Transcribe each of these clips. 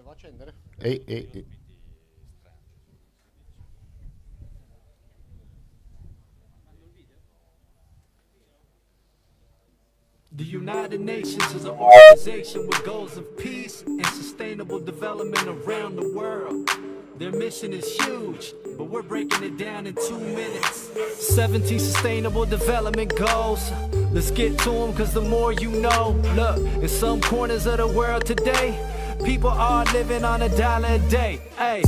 Devo accendere? Ehi, ehi, ehi. The United Nations is an organization with goals of peace and sustainable development around the world. Their mission is huge, but we're breaking it down in 2 minutes. 17 sustainable development goals. Let's get to them, cause the more you know. Look, in some corners of the world today, people are living on $1 a day. Hey,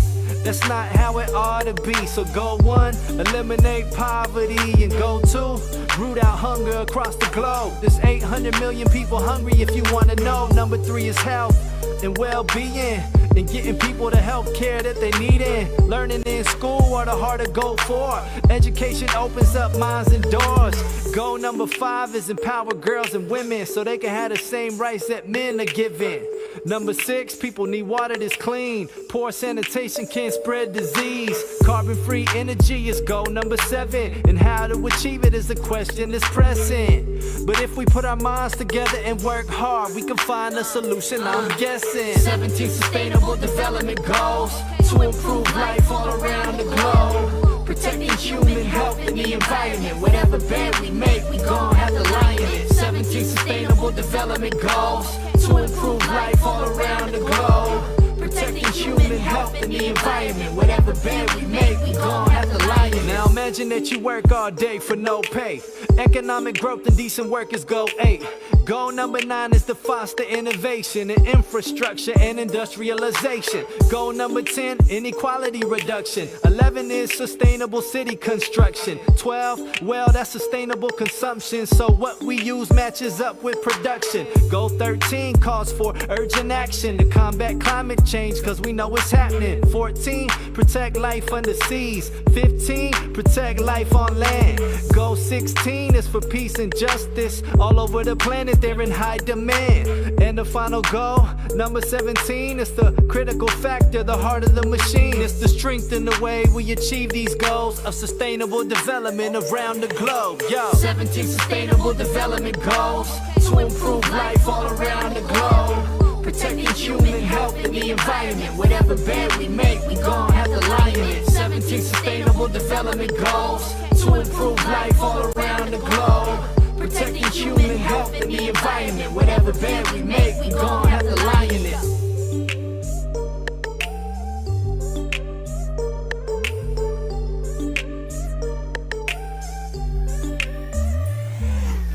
that's not how it ought to be. So go 1, eliminate poverty, and go 2, root out hunger across the globe. There's 800 million people hungry if you wanna know. Number 3 is health and well-being, and getting people the health care that they need in. Learning in school are the hard to go for. Education opens up minds and doors. Goal number 5 is empower girls and women so they can have the same rights that men are given. Number 6, people need water that's clean. Poor sanitation can spread disease. Carbon-free energy is goal number 7. And how to achieve it is a question that's pressing. But if we put our minds together and work hard, we can find a solution, I'm guessing. 17 sustainable development goals to improve life all around the globe. Protecting human health and the environment. Whatever bed we make, we gon' have to lie in it. 17 sustainable development goals to improve life all around the globe. Protecting human health and the environment. Whatever bed we make, we gon' have to lie in it. Now imagine that you work all day for no pay. Economic growth and decent work is goal 8. Goal number 9 is to foster innovation in infrastructure and industrialization. Goal number 10, inequality reduction. 11 is sustainable city construction. 12, well, that's sustainable consumption. So what we use matches up with production. Goal 13 calls for urgent action to combat climate change, cause we know it's happening. 14, protect life under seas. 15, protect life on land. Goal 16 is for peace and justice. All over the planet they're in high demand. And the final goal, number 17, is the critical factor, the heart of the machine. It's the strength in the way we achieve these goals of sustainable development around the globe. Yo, 17 sustainable development goals to improve life all around the globe. Protecting human health and the environment. Whatever bed we make, we gon' have to lie in it. 17 sustainable development goals to improve life all around the globe. Protecting human health and the environment. Whatever bed we make, we gon' have to lie in it.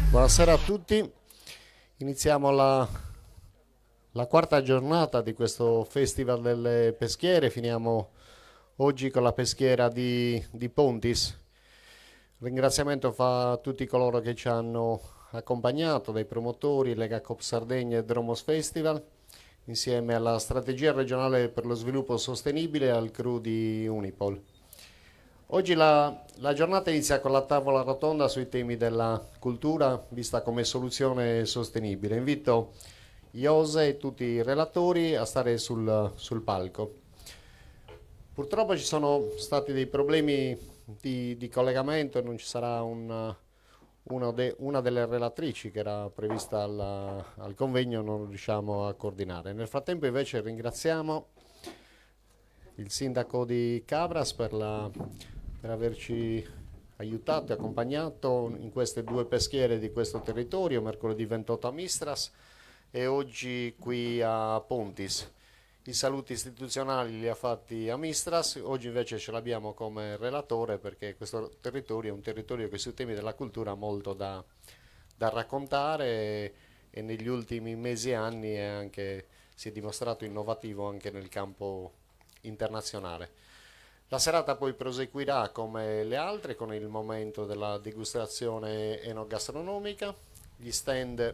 Buonasera a tutti. Iniziamo la quarta giornata di questo Festival delle Peschiere. Finiamo oggi con la peschiera di Pontis. Ringraziamento fa a tutti coloro che ci hanno accompagnato, dai promotori, Lega Coop Sardegna e Dromos Festival, insieme alla Strategia regionale per lo sviluppo sostenibile e al crew di Unipol. Oggi la giornata inizia con la tavola rotonda sui temi della cultura vista come soluzione sostenibile. Invito Iose e tutti i relatori a stare sul palco. Purtroppo ci sono stati dei problemi di collegamento e non ci sarà una delle relatrici che era prevista al convegno, non riusciamo a coordinare. Nel frattempo invece ringraziamo il sindaco di Cabras per averci aiutato e accompagnato in queste 2 peschiere di questo territorio, mercoledì 28 a Mistras e oggi qui a Pontis. I saluti istituzionali li ha fatti a Mistras, oggi invece ce l'abbiamo come relatore perché questo territorio è un territorio che sui temi della cultura ha molto da raccontare e negli ultimi mesi e anni si è dimostrato innovativo anche nel campo internazionale. La serata poi proseguirà come le altre con il momento della degustazione enogastronomica, gli stand,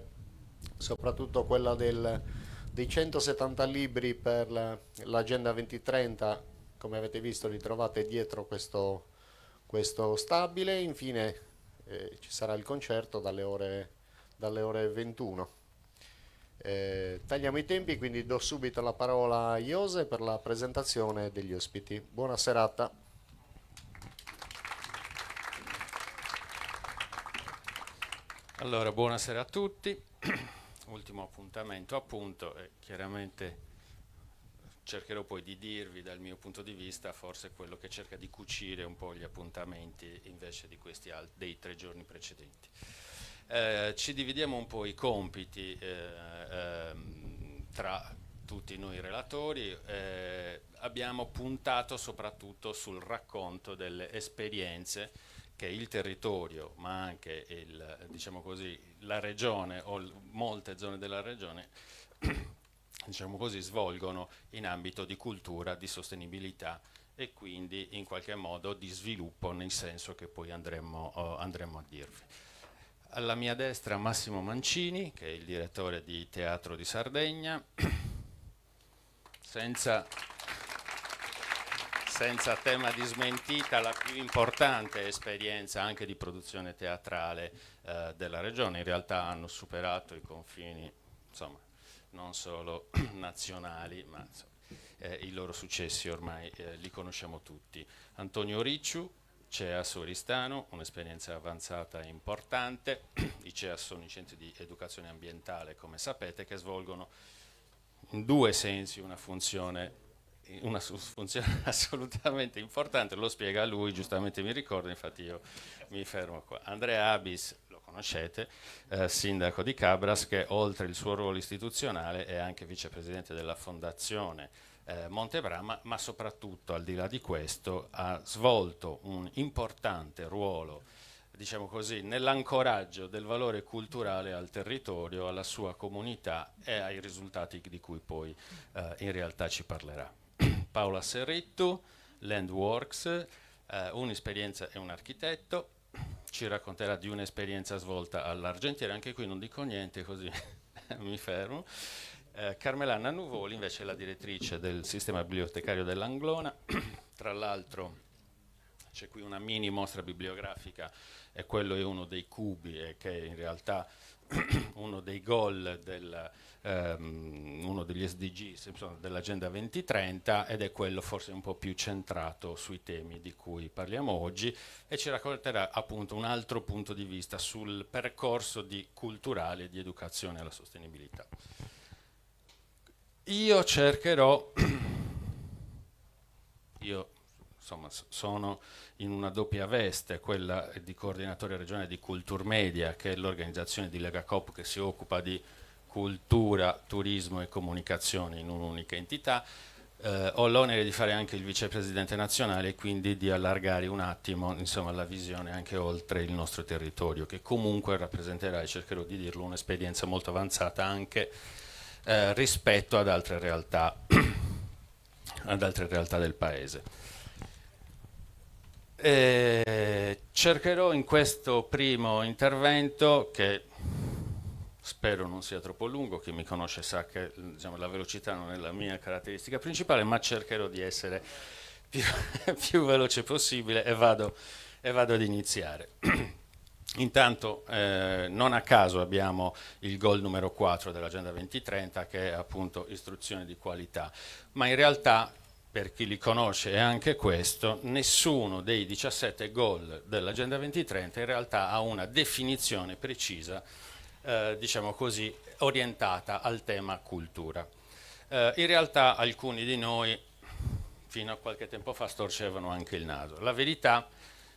soprattutto quella dei 170 libri per l'Agenda 2030, come avete visto li trovate dietro questo stabile. Infine ci sarà il concerto dalle ore 21. Tagliamo i tempi, quindi do subito la parola a Iose per la presentazione degli ospiti. Buona serata. Allora, buonasera a tutti. Ultimo appuntamento appunto e chiaramente cercherò poi di dirvi dal mio punto di vista forse quello che cerca di cucire un po' gli appuntamenti invece di dei 3 giorni precedenti. Ci dividiamo un po' i compiti tra tutti noi relatori. Abbiamo puntato soprattutto sul racconto delle esperienze che il territorio, ma anche diciamo così, la regione o molte zone della regione diciamo così, svolgono in ambito di cultura, di sostenibilità e quindi in qualche modo di sviluppo, nel senso che poi andremo a dirvi. Alla mia destra Massimo Mancini, che è il direttore di Teatro di Sardegna, senza tema di smentita, la più importante esperienza anche di produzione teatrale della regione. In realtà hanno superato i confini, insomma, non solo nazionali, ma insomma, i loro successi ormai li conosciamo tutti. Antonio Ricciu, CEAS Oristano, un'esperienza avanzata e importante. I CEAS sono i centri di educazione ambientale, come sapete, che svolgono in due sensi una funzione assolutamente importante. Lo spiega lui, giustamente mi ricordo, infatti io mi fermo qua. Andrea Abis, lo conoscete, sindaco di Cabras, che oltre il suo ruolo istituzionale è anche vicepresidente della fondazione Montebrama, ma soprattutto al di là di questo ha svolto un importante ruolo, diciamo così, nell'ancoraggio del valore culturale al territorio, alla sua comunità e ai risultati di cui poi in realtà ci parlerà. Paola Serrittu, Landworks, un'esperienza è un architetto, ci racconterà di un'esperienza svolta all'Argentiera, anche qui non dico niente così mi fermo. Carmelana Nuvoli invece è la direttrice del sistema bibliotecario dell'Anglona. Tra l'altro c'è qui una mini mostra bibliografica e quello è uno dei cubi che è in realtà uno dei goal uno degli SDG, insomma, dell'Agenda 2030, ed è quello forse un po' più centrato sui temi di cui parliamo oggi, e ci racconterà appunto un altro punto di vista sul percorso culturale di educazione alla sostenibilità. Io cercherò, insomma, sono in una doppia veste, quella di coordinatore regionale di Culturmedia, che è l'organizzazione di Legacoop che si occupa di cultura, turismo e comunicazione in un'unica entità. Ho l'onere di fare anche il vicepresidente nazionale e quindi di allargare un attimo, insomma, la visione anche oltre il nostro territorio, che comunque rappresenterà, e cercherò di dirlo, un'esperienza molto avanzata anche rispetto ad altre realtà del paese. Cercherò in questo primo intervento, che spero non sia troppo lungo, chi mi conosce sa che, diciamo, la velocità non è la mia caratteristica principale, ma cercherò di essere più veloce possibile e vado ad iniziare. Intanto non a caso abbiamo il goal numero 4 dell'Agenda 2030, che è appunto istruzione di qualità, ma in realtà, per chi li conosce è anche questo, nessuno dei 17 goal dell'Agenda 2030 in realtà ha una definizione precisa, diciamo così, orientata al tema cultura. In realtà alcuni di noi fino a qualche tempo fa storcevano anche il naso. La verità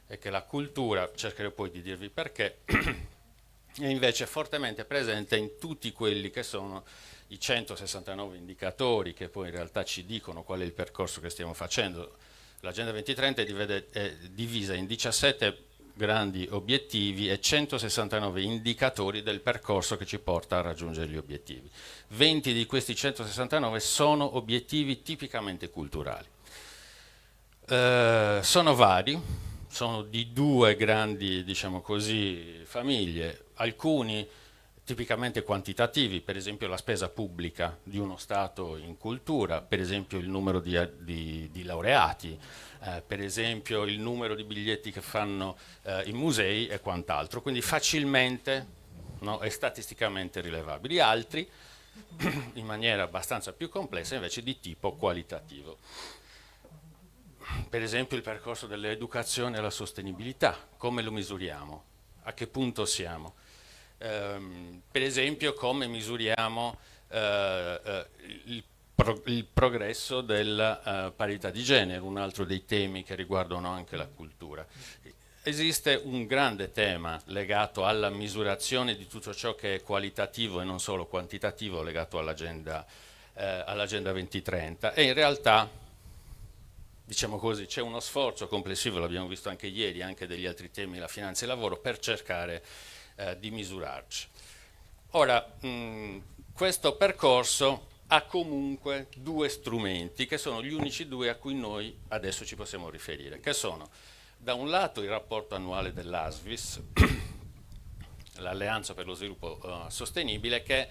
è che la cultura, cercherò poi di dirvi perché, è invece fortemente presente in tutti quelli che sono i 169 indicatori che poi in realtà ci dicono qual è il percorso che stiamo facendo. L'Agenda 2030 è divisa in 17 grandi obiettivi e 169 indicatori del percorso che ci porta a raggiungere gli obiettivi. 20 di questi 169 sono obiettivi tipicamente culturali. Sono vari, sono di due grandi, diciamo così, famiglie, alcuni tipicamente quantitativi, per esempio la spesa pubblica di uno Stato in cultura, per esempio il numero di laureati, per esempio il numero di biglietti che fanno i musei e quant'altro, quindi facilmente, no, e statisticamente rilevabili. Altri, in maniera abbastanza più complessa, invece di tipo qualitativo. Per esempio il percorso dell'educazione alla sostenibilità, come lo misuriamo? A che punto siamo? Per esempio come misuriamo il il progresso della parità di genere, un altro dei temi che riguardano anche la cultura. Esiste un grande tema legato alla misurazione di tutto ciò che è qualitativo e non solo quantitativo, legato all'agenda 2030, e in realtà, diciamo così, c'è uno sforzo complessivo, l'abbiamo visto anche ieri, anche degli altri temi, la finanza e il lavoro, per cercare di misurarci. Ora, questo percorso ha comunque due strumenti che sono gli unici due a cui noi adesso ci possiamo riferire, che sono da un lato il rapporto annuale dell'ASVIS, l'Alleanza per lo Sviluppo Sostenibile, che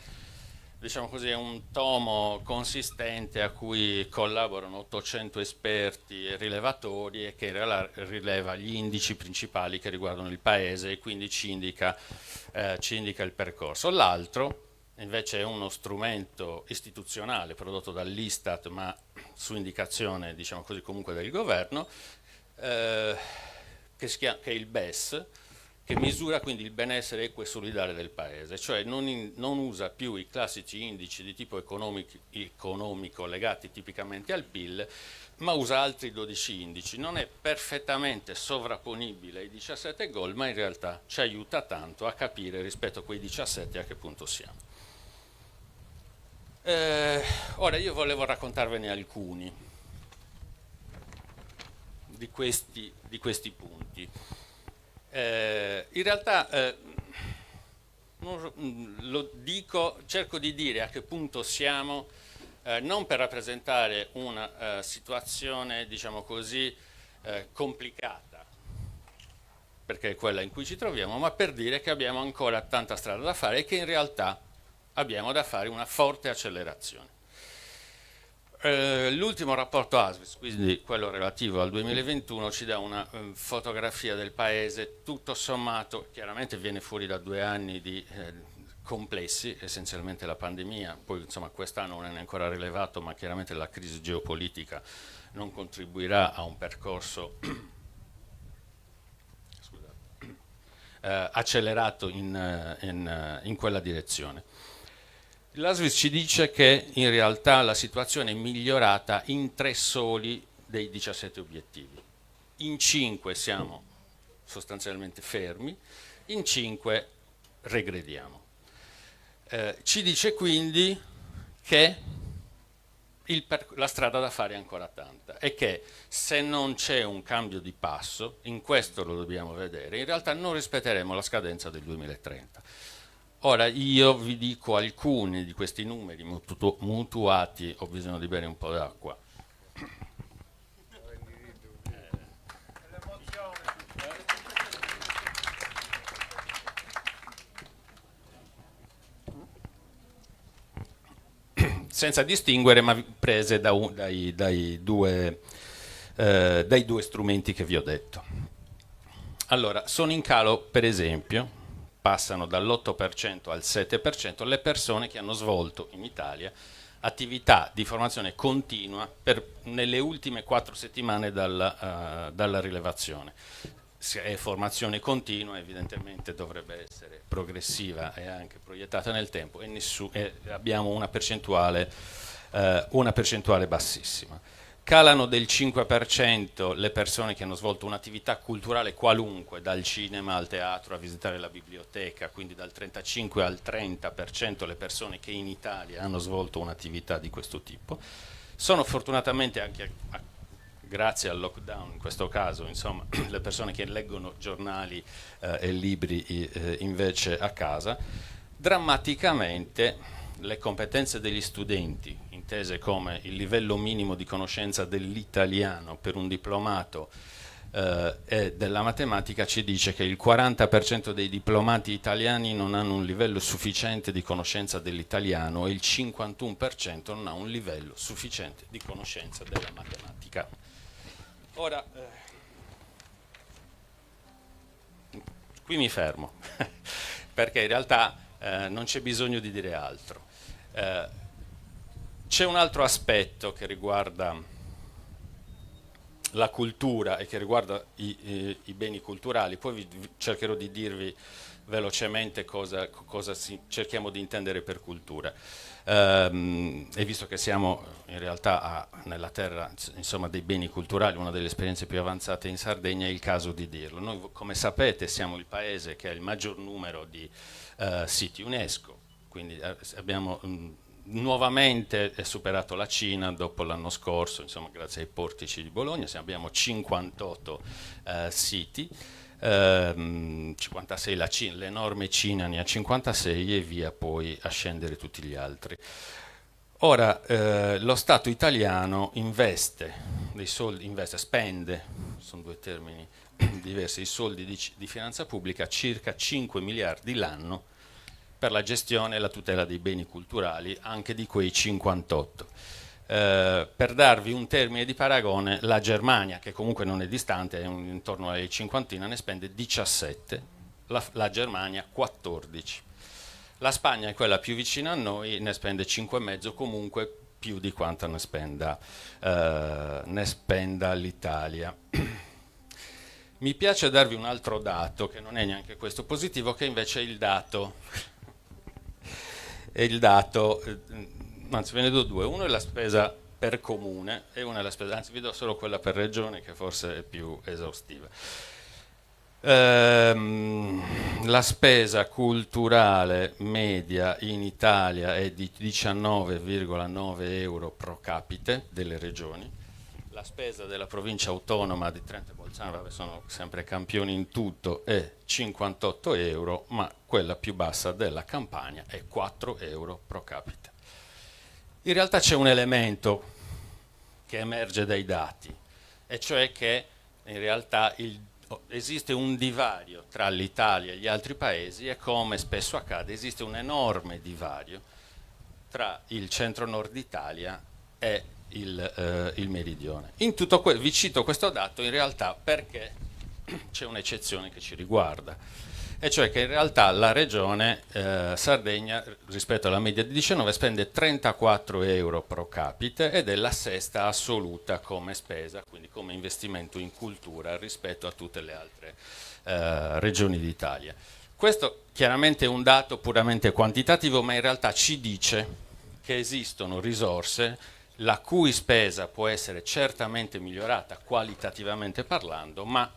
diciamo così, è un tomo consistente a cui collaborano 800 esperti e rilevatori, e che in realtà rileva gli indici principali che riguardano il Paese e quindi ci indica il percorso. L'altro invece è uno strumento istituzionale prodotto dall'Istat, ma su indicazione, diciamo così, comunque del governo, che è il BES, che misura quindi il benessere equo e solidale del Paese, cioè non usa più i classici indici di tipo economico legati tipicamente al PIL, ma usa altri 12 indici. Non è perfettamente sovrapponibile ai 17 goal, ma in realtà ci aiuta tanto a capire rispetto a quei 17 a che punto siamo. Ora io volevo raccontarvene alcuni di questi punti. In realtà cerco di dire a che punto siamo, non per rappresentare una situazione, diciamo così, complicata, perché è quella in cui ci troviamo, ma per dire che abbiamo ancora tanta strada da fare e che in realtà abbiamo da fare una forte accelerazione. L'ultimo rapporto ASVIS, quindi quello relativo al 2021, ci dà una fotografia del Paese, tutto sommato, chiaramente viene fuori da 2 anni di complessi, essenzialmente la pandemia, poi insomma quest'anno non è ancora rilevato, ma chiaramente la crisi geopolitica non contribuirà a un percorso accelerato in quella direzione. L'ASVIS ci dice che in realtà la situazione è migliorata in 3 soli dei 17 obiettivi. In 5 siamo sostanzialmente fermi, in 5 regrediamo. Ci dice quindi che la strada da fare è ancora tanta e che se non c'è un cambio di passo, in questo lo dobbiamo vedere, in realtà non rispetteremo la scadenza del 2030. Ora io vi dico alcuni di questi numeri mutuati, ho bisogno di bere un po' d'acqua. Senza distinguere, ma prese dai due strumenti che vi ho detto. Allora, sono in calo, per esempio, passano dall'8% al 7% le persone che hanno svolto in Italia attività di formazione continua nelle ultime 4 settimane dalla rilevazione. Se è formazione continua, evidentemente dovrebbe essere progressiva e anche proiettata nel tempo, e abbiamo una percentuale bassissima. Calano del 5% le persone che hanno svolto un'attività culturale qualunque, dal cinema al teatro a visitare la biblioteca, quindi dal 35 al 30% le persone che in Italia hanno svolto un'attività di questo tipo. Sono fortunatamente anche grazie al lockdown, in questo caso, insomma, le persone che leggono giornali e libri invece a casa. Drammaticamente le competenze degli studenti, intese come il livello minimo di conoscenza dell'italiano per un diplomato e della matematica, ci dice che il 40% dei diplomati italiani non hanno un livello sufficiente di conoscenza dell'italiano e il 51% non ha un livello sufficiente di conoscenza della matematica. Ora, qui mi fermo, perché in realtà non c'è bisogno di dire altro. C'è un altro aspetto che riguarda la cultura e che riguarda i beni culturali. Poi cercherò di dirvi velocemente cosa cerchiamo di intendere per cultura. E visto che siamo in realtà nella terra, insomma, dei beni culturali, una delle esperienze più avanzate in Sardegna, è il caso di dirlo. Noi, come sapete, siamo il paese che ha il maggior numero di siti UNESCO, quindi abbiamo nuovamente superato la Cina dopo l'anno scorso, insomma, grazie ai portici di Bologna. Abbiamo 58 siti, 56 la Cina, l'enorme Cina ne ha 56 e via poi a scendere tutti gli altri. Ora, lo Stato italiano investe dei soldi, spende, sono due termini diversi, i soldi di finanza pubblica, circa 5 miliardi l'anno per la gestione e la tutela dei beni culturali, anche di quei 58. Per darvi un termine di paragone, la Germania, che comunque non è distante, è intorno alle cinquantina, ne spende 17, la Germania 14. La Spagna è quella più vicina a noi, ne spende 5,5, comunque più di quanto ne spenda l'Italia. Mi piace darvi un altro dato, che non è neanche questo positivo, che invece è il dato, anzi ve ne do due, uno è la spesa per comune e una è la spesa, anzi vi do solo quella per regione che forse è più esaustiva. La spesa culturale media in Italia è di 19,9 euro pro capite delle regioni. La spesa della provincia autonoma di Trento e Bolzano, sono sempre campioni in tutto, è 58 euro, ma quella più bassa della Campania è 4 euro pro capite. In realtà c'è un elemento che emerge dai dati, e cioè che in realtà esiste un divario tra l'Italia e gli altri paesi, e come spesso accade esiste un enorme divario tra il centro-nord d'Italia e il meridione. In tutto vi cito questo dato in realtà perché c'è un'eccezione che ci riguarda, e cioè che in realtà la regione Sardegna, rispetto alla media di 19, spende 34 euro pro capite ed è la sesta assoluta come spesa, quindi come investimento in cultura rispetto a tutte le altre regioni d'Italia. Questo chiaramente è un dato puramente quantitativo, ma in realtà ci dice che esistono risorse la cui spesa può essere certamente migliorata qualitativamente parlando, ma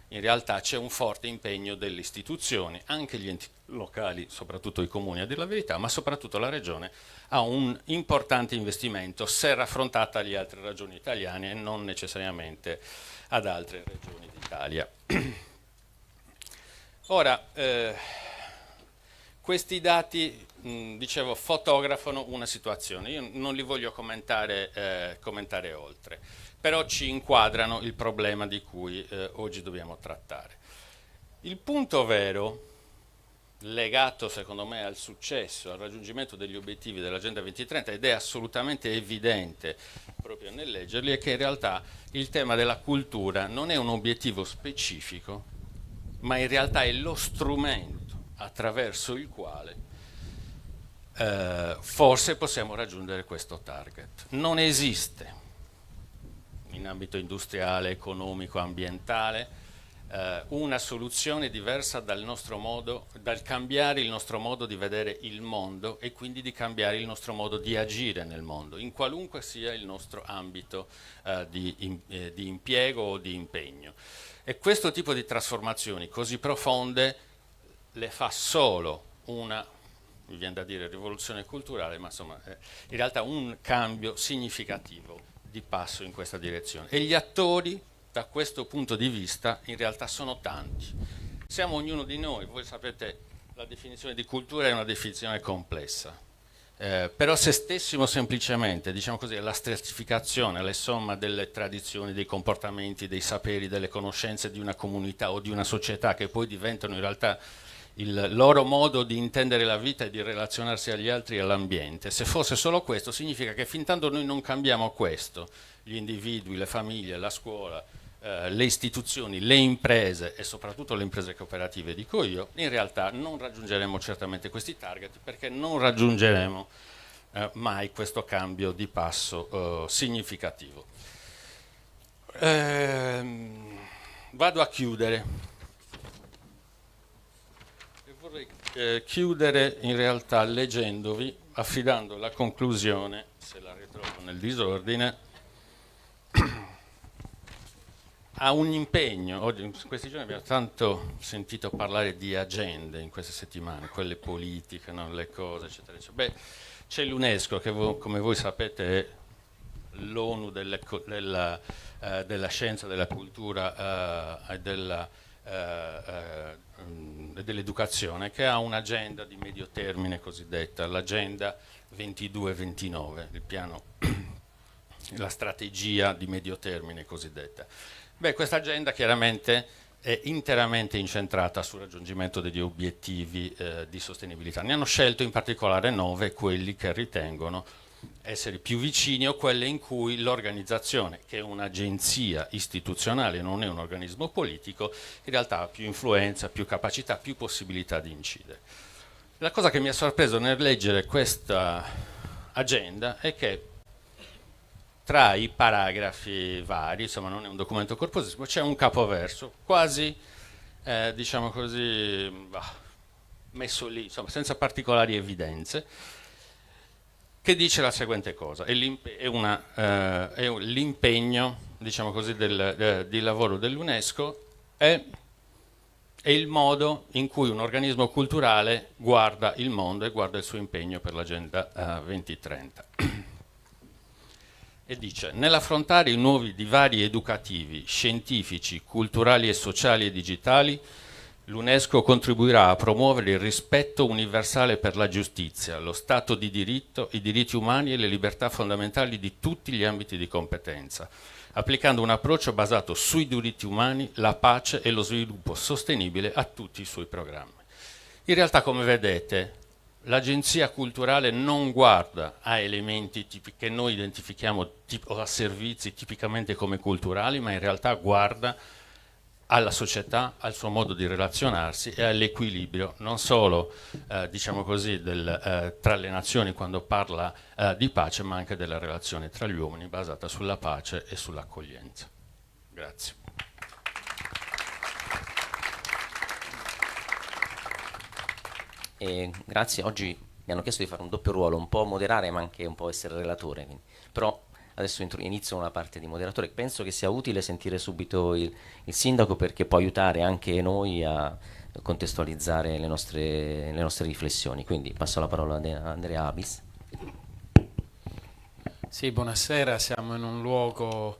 in realtà c'è un forte impegno delle istituzioni, anche gli enti locali, soprattutto i comuni a dire la verità, ma soprattutto la regione ha un importante investimento se raffrontata alle altre regioni italiane e non necessariamente ad altre regioni d'Italia. Ora, questi dati, dicevo, fotografano una situazione. Io non li voglio commentare oltre, però ci inquadrano il problema di cui oggi dobbiamo trattare. Il punto vero, legato secondo me al successo, al raggiungimento degli obiettivi dell'Agenda 2030, ed è assolutamente evidente proprio nel leggerli, è che in realtà il tema della cultura non è un obiettivo specifico, ma in realtà è lo strumento attraverso il quale forse possiamo raggiungere questo target. Non esiste in ambito industriale, economico, ambientale una soluzione diversa dal cambiare il nostro modo di vedere il mondo e quindi di cambiare il nostro modo di agire nel mondo, in qualunque sia il nostro ambito di impiego o di impegno. E questo tipo di trasformazioni così profonde le fa solo una, mi viene da dire rivoluzione culturale, ma insomma in realtà un cambio significativo di passo in questa direzione. E gli attori da questo punto di vista in realtà sono tanti. Siamo ognuno di noi, voi sapete la definizione di cultura è una definizione complessa, però se stessimo semplicemente, diciamo così, la stratificazione, la somma delle tradizioni, dei comportamenti, dei saperi, delle conoscenze di una comunità o di una società che poi diventano in realtà il loro modo di intendere la vita e di relazionarsi agli altri e all'ambiente, se fosse solo questo significa che fin tanto noi non cambiamo questo, gli individui, le famiglie, la scuola, le istituzioni, le imprese e soprattutto le imprese cooperative, dico io, in realtà non raggiungeremo certamente questi target perché non raggiungeremo mai questo cambio di passo significativo. Vado a chiudere. E vorrei chiudere in realtà leggendovi, affidando la conclusione, se la ritrovo nel disordine, a un impegno. Oggi, in questi giorni abbiamo tanto sentito parlare di agende in queste settimane, quelle politiche, no? Le cose, eccetera, eccetera. Beh, c'è l'UNESCO che come voi sapete è l'ONU della scienza, della cultura e dell'educazione, che ha un'agenda di medio termine cosiddetta, l'agenda 22-29, il piano, la strategia di medio termine cosiddetta. Beh, questa agenda chiaramente è interamente incentrata sul raggiungimento degli obiettivi di sostenibilità. Ne hanno scelto in particolare 9 quelli che ritengono essere più vicini o quelle in cui l'organizzazione, che è un'agenzia istituzionale, non è un organismo politico, in realtà ha più influenza, più capacità, più possibilità di incidere. La cosa che mi ha sorpreso nel leggere questa agenda è che tra i paragrafi vari, insomma non è un documento corposissimo, c'è un capoverso quasi, diciamo così, messo lì, insomma, senza particolari evidenze, che dice la seguente cosa: è l'impegno, diciamo così, di lavoro dell'UNESCO è il modo in cui un organismo culturale guarda il mondo e guarda il suo impegno per l'Agenda 2030. E dice: nell'affrontare i nuovi divari educativi, scientifici, culturali e sociali e digitali, l'UNESCO contribuirà a promuovere il rispetto universale per la giustizia, lo Stato di diritto, i diritti umani e le libertà fondamentali di tutti gli ambiti di competenza, applicando un approccio basato sui diritti umani, la pace e lo sviluppo sostenibile a tutti i suoi programmi. In realtà, come vedete, l'agenzia culturale non guarda a elementi che noi identifichiamo o a servizi tipicamente come culturali, ma in realtà guarda alla società, al suo modo di relazionarsi e all'equilibrio non solo diciamo così, tra le nazioni quando parla di pace, ma anche della relazione tra gli uomini basata sulla pace e sull'accoglienza. Grazie. Grazie. Oggi mi hanno chiesto di fare un doppio ruolo, un po' moderare ma anche un po' essere relatore, però adesso inizio una parte di moderatore. Penso che sia utile sentire subito il sindaco, perché può aiutare anche noi a contestualizzare le nostre riflessioni. Quindi passo la parola a Andrea Abis. Sì, buonasera. Siamo in un luogo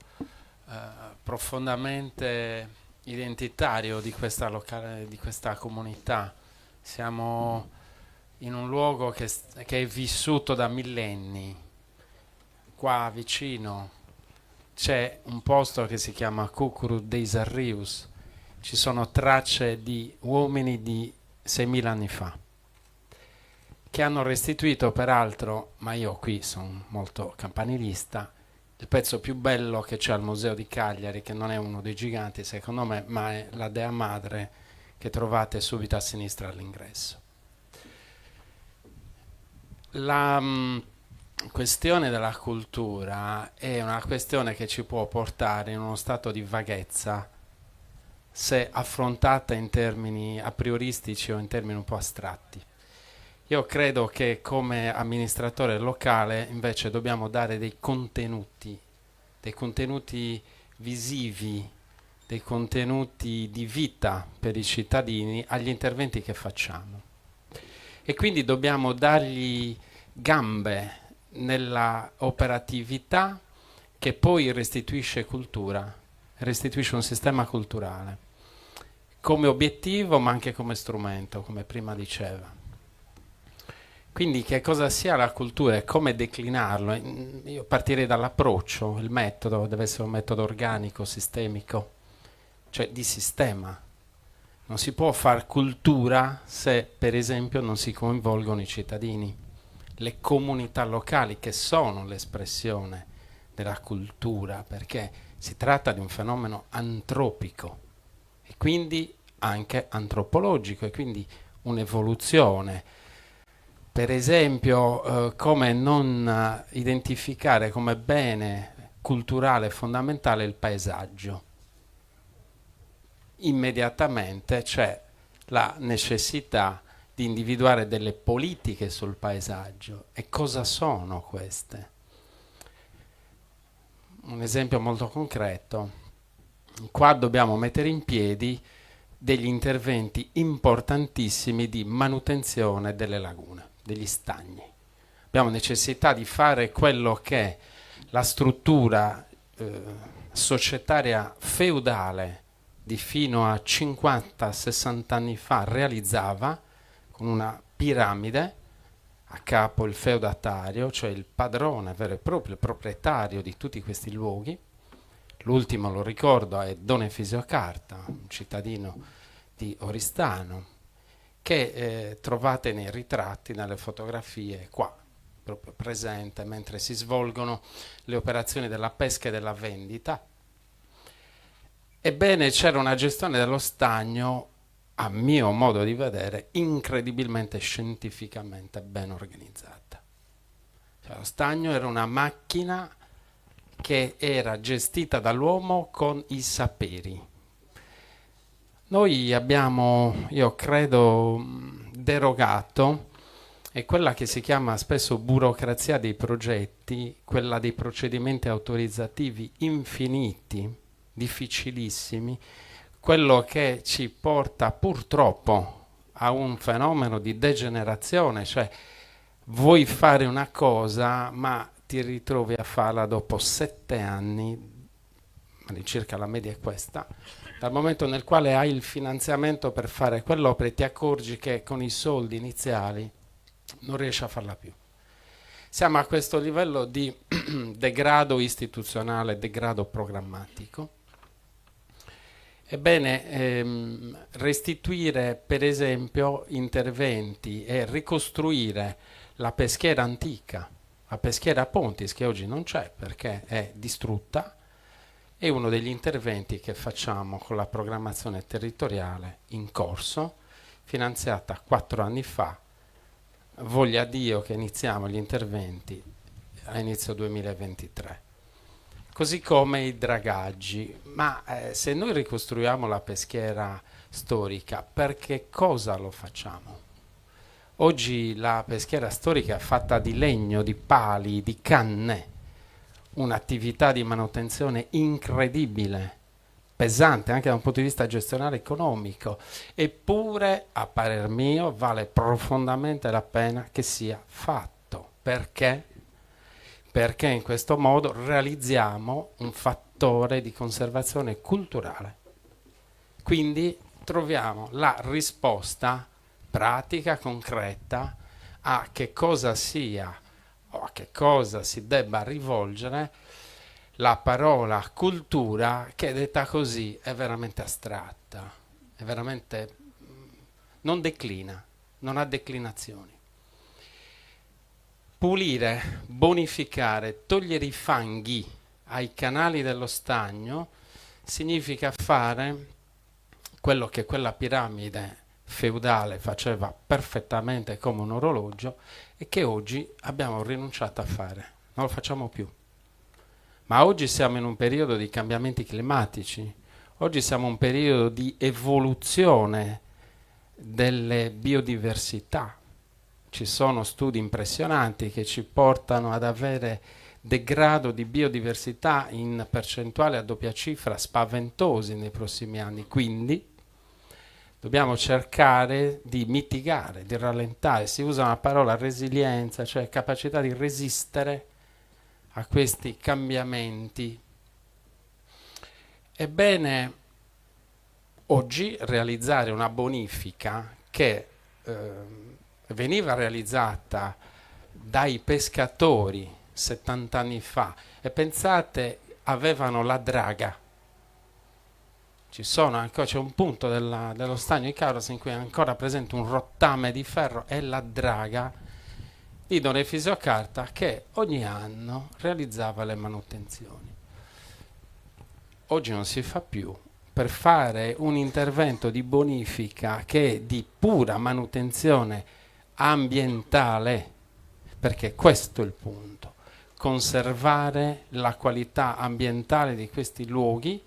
profondamente identitario di questa comunità. Siamo in un luogo che è vissuto da millenni. Qua vicino c'è un posto che si chiama Cucuru dei Sarrius. Ci sono tracce di uomini di 6.000 anni fa che hanno restituito, peraltro, ma io qui sono molto campanilista, il pezzo più bello che c'è al Museo di Cagliari, che non è uno dei giganti secondo me, ma è la Dea Madre che trovate subito a sinistra all'ingresso. La questione della cultura è una questione che ci può portare in uno stato di vaghezza se affrontata in termini a prioristici o in termini un po' astratti. Io credo che come amministratore locale invece dobbiamo dare dei contenuti visivi, dei contenuti di vita per i cittadini agli interventi che facciamo. E quindi dobbiamo dargli gambe nella operatività che poi restituisce cultura, restituisce un sistema culturale come obiettivo ma anche come strumento, come prima diceva. Quindi che cosa sia la cultura e come declinarlo? Io partirei dall'approccio. Il metodo deve essere un metodo organico, sistemico, cioè di sistema. Non si può fare cultura se per esempio non si coinvolgono i cittadini, le comunità locali, che sono l'espressione della cultura, perché si tratta di un fenomeno antropico e quindi anche antropologico, e quindi un'evoluzione. Per esempio, come non identificare come bene culturale fondamentale è il paesaggio. Immediatamente c'è la necessità di individuare delle politiche sul paesaggio. E cosa sono queste? Un esempio molto concreto. Qua dobbiamo mettere in piedi degli interventi importantissimi di manutenzione delle lagune, degli stagni. Abbiamo necessità di fare quello che la struttura societaria feudale di fino a 50-60 anni fa realizzava, con una piramide a capo il feudatario, cioè il padrone vero e proprio, il proprietario di tutti questi luoghi. L'ultimo, lo ricordo, è Don Efisio Carta, un cittadino di Oristano, che trovate nei ritratti, nelle fotografie qua, proprio presente mentre si svolgono le operazioni della pesca e della vendita. Ebbene, c'era una gestione dello stagno, a mio modo di vedere, incredibilmente scientificamente ben organizzata. Cioè, lo stagno era una macchina che era gestita dall'uomo con i saperi. Noi abbiamo, io credo, derogato, è quella che si chiama spesso burocrazia dei progetti, quella dei procedimenti autorizzativi infiniti, difficilissimi, quello che ci porta purtroppo a un fenomeno di degenerazione, cioè vuoi fare una cosa ma ti ritrovi a farla dopo 7 anni, all'incirca la media è questa, dal momento nel quale hai il finanziamento per fare quell'opera e ti accorgi che con i soldi iniziali non riesci a farla più. Siamo a questo livello di degrado istituzionale, degrado programmatico. Ebbene, restituire per esempio interventi e ricostruire la peschiera antica, la peschiera Pontis, che oggi non c'è perché è distrutta, è uno degli interventi che facciamo con la programmazione territoriale in corso, finanziata 4 anni fa. Voglia Dio che iniziamo gli interventi a inizio 2023. Così come i dragaggi. Ma se noi ricostruiamo la peschiera storica, per che cosa lo facciamo? Oggi la peschiera storica è fatta di legno, di pali, di canne, un'attività di manutenzione incredibile, pesante anche da un punto di vista gestionale economico, eppure a parer mio vale profondamente la pena che sia fatto. Perché? Perché in questo modo realizziamo un fattore di conservazione culturale. Quindi troviamo la risposta pratica, concreta a che cosa sia o a che cosa si debba rivolgere la parola cultura, che detta così è veramente astratta, è veramente non declina, non ha declinazioni. Pulire, bonificare, togliere i fanghi ai canali dello stagno significa fare quello che quella piramide feudale faceva perfettamente come un orologio e che oggi abbiamo rinunciato a fare, non lo facciamo più. Ma oggi siamo in un periodo di cambiamenti climatici, oggi siamo in un periodo di evoluzione delle biodiversità. Ci sono studi impressionanti che ci portano ad avere degrado di biodiversità in percentuale a doppia cifra spaventosi nei prossimi anni. Quindi dobbiamo cercare di mitigare, di rallentare. Si usa una parola resilienza, cioè capacità di resistere a questi cambiamenti. Ebbene, oggi realizzare una bonifica che veniva realizzata dai pescatori 70 anni fa e pensate avevano la draga. C'è un punto dello stagno di Cauras in cui è ancora presente un rottame di ferro e la draga di Don Efisio Carta che ogni anno realizzava le manutenzioni. Oggi non si fa più. Per fare un intervento di bonifica che è di pura manutenzione ambientale, perché questo è il punto. conservare la qualità ambientale di questi luoghi,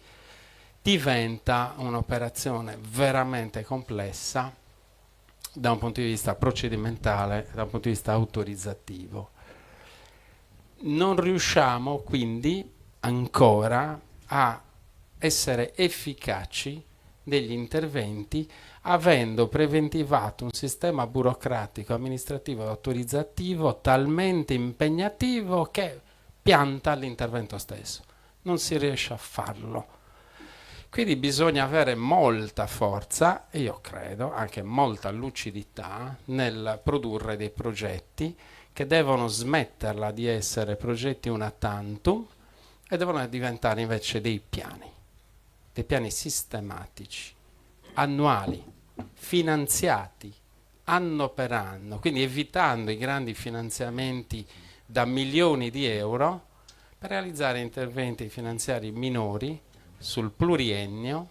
diventa un'operazione veramente complessa da un punto di vista procedimentale, da un punto di vista autorizzativo. Non riusciamo quindi ancora a essere efficaci degli interventi, avendo preventivato un sistema burocratico, amministrativo e autorizzativo talmente impegnativo che pianta l'intervento stesso. Non si riesce a farlo. Quindi bisogna avere molta forza, e io credo anche molta lucidità, nel produrre dei progetti che devono smetterla di essere progetti una tantum e devono diventare invece dei piani sistematici, annuali, finanziati anno per anno, quindi evitando i grandi finanziamenti da milioni di euro per realizzare interventi finanziari minori sul pluriennio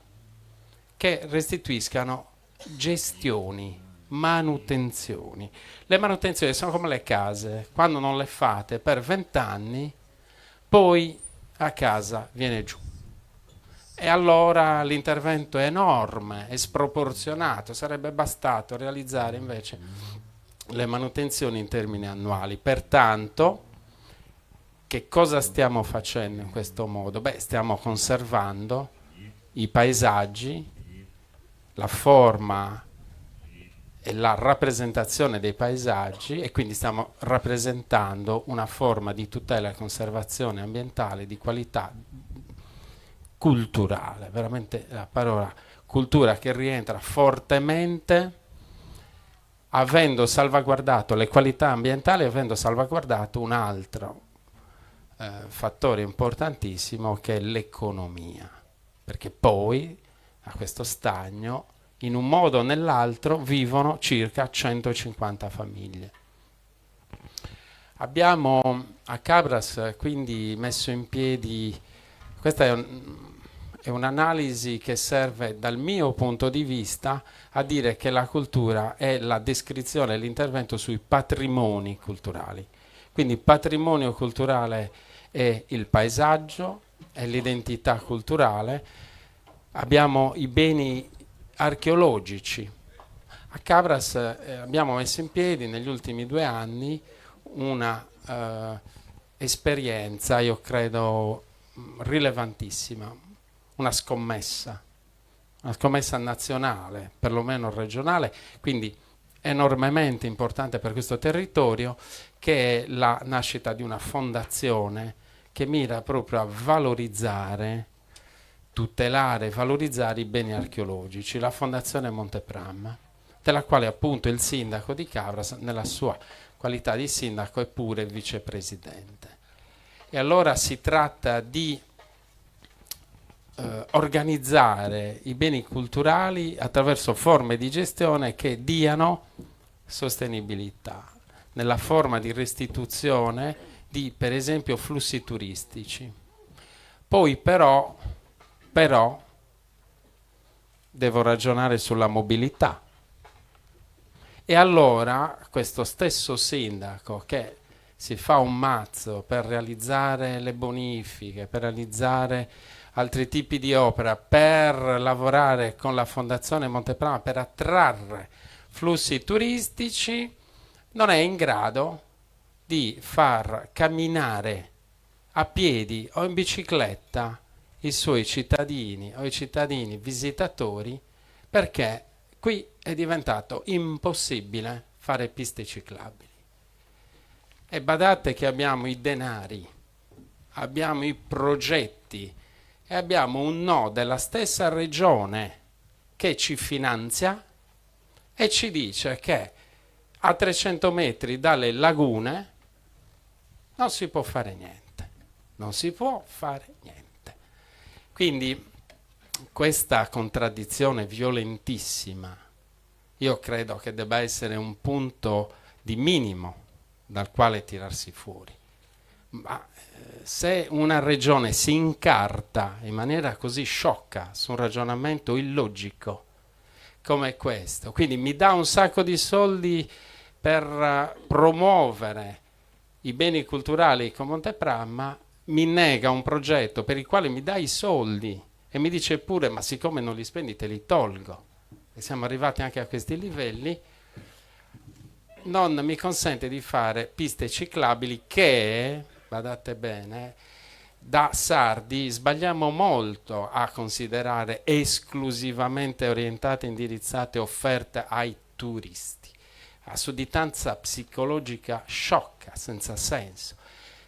che restituiscano gestioni, manutenzioni. Le manutenzioni sono come le case, quando non le fate per 20 anni, poi a casa viene giù. E allora l'intervento è enorme, è sproporzionato, sarebbe bastato realizzare invece le manutenzioni in termini annuali. Pertanto, che cosa stiamo facendo in questo modo? Beh, stiamo conservando i paesaggi, la forma e la rappresentazione dei paesaggi, e quindi stiamo rappresentando una forma di tutela e conservazione ambientale di qualità culturale, veramente la parola cultura che rientra fortemente, avendo salvaguardato le qualità ambientali, avendo salvaguardato un altro fattore importantissimo che è l'economia, perché poi a questo stagno in un modo o nell'altro vivono circa 150 famiglie. Abbiamo a Cabras quindi messo in piedi, questa è un'analisi che serve dal mio punto di vista a dire che la cultura è la descrizione e l'intervento sui patrimoni culturali. Quindi patrimonio culturale è il paesaggio, è l'identità culturale, abbiamo i beni archeologici. A Cabras abbiamo messo in piedi negli ultimi 2 anni una esperienza, io credo rilevantissima, una scommessa nazionale, perlomeno regionale, quindi enormemente importante per questo territorio, che è la nascita di una fondazione che mira proprio a valorizzare, tutelare e valorizzare i beni archeologici, la Fondazione Montepram, della quale appunto il sindaco di Cabras, nella sua qualità di sindaco, è pure vicepresidente. E allora si tratta di organizzare i beni culturali attraverso forme di gestione che diano sostenibilità, nella forma di restituzione di, per esempio, flussi turistici. Poi però devo ragionare sulla mobilità. E allora questo stesso sindaco che si fa un mazzo per realizzare le bonifiche, per realizzare altri tipi di opera, per lavorare con la Fondazione Montepram per attrarre flussi turistici, non è in grado di far camminare a piedi o in bicicletta i suoi cittadini o i cittadini visitatori, perché qui è diventato impossibile fare piste ciclabili. E badate che abbiamo i denari, abbiamo i progetti e abbiamo un no della stessa regione che ci finanzia e ci dice che a 300 metri dalle lagune non si può fare niente, non si può fare niente. Quindi questa contraddizione violentissima, io credo che debba essere un punto di minimo dal quale tirarsi fuori. Ma se una regione si incarta in maniera così sciocca su un ragionamento illogico come questo, quindi mi dà un sacco di soldi per promuovere i beni culturali con Montepramma, mi nega un progetto per il quale mi dà i soldi e mi dice pure ma siccome non li spendi te li tolgo, e siamo arrivati anche a questi livelli, non mi consente di fare piste ciclabili che, badate bene, da sardi sbagliamo molto a considerare esclusivamente orientate, indirizzate, offerte ai turisti. La sudditanza psicologica sciocca, senza senso.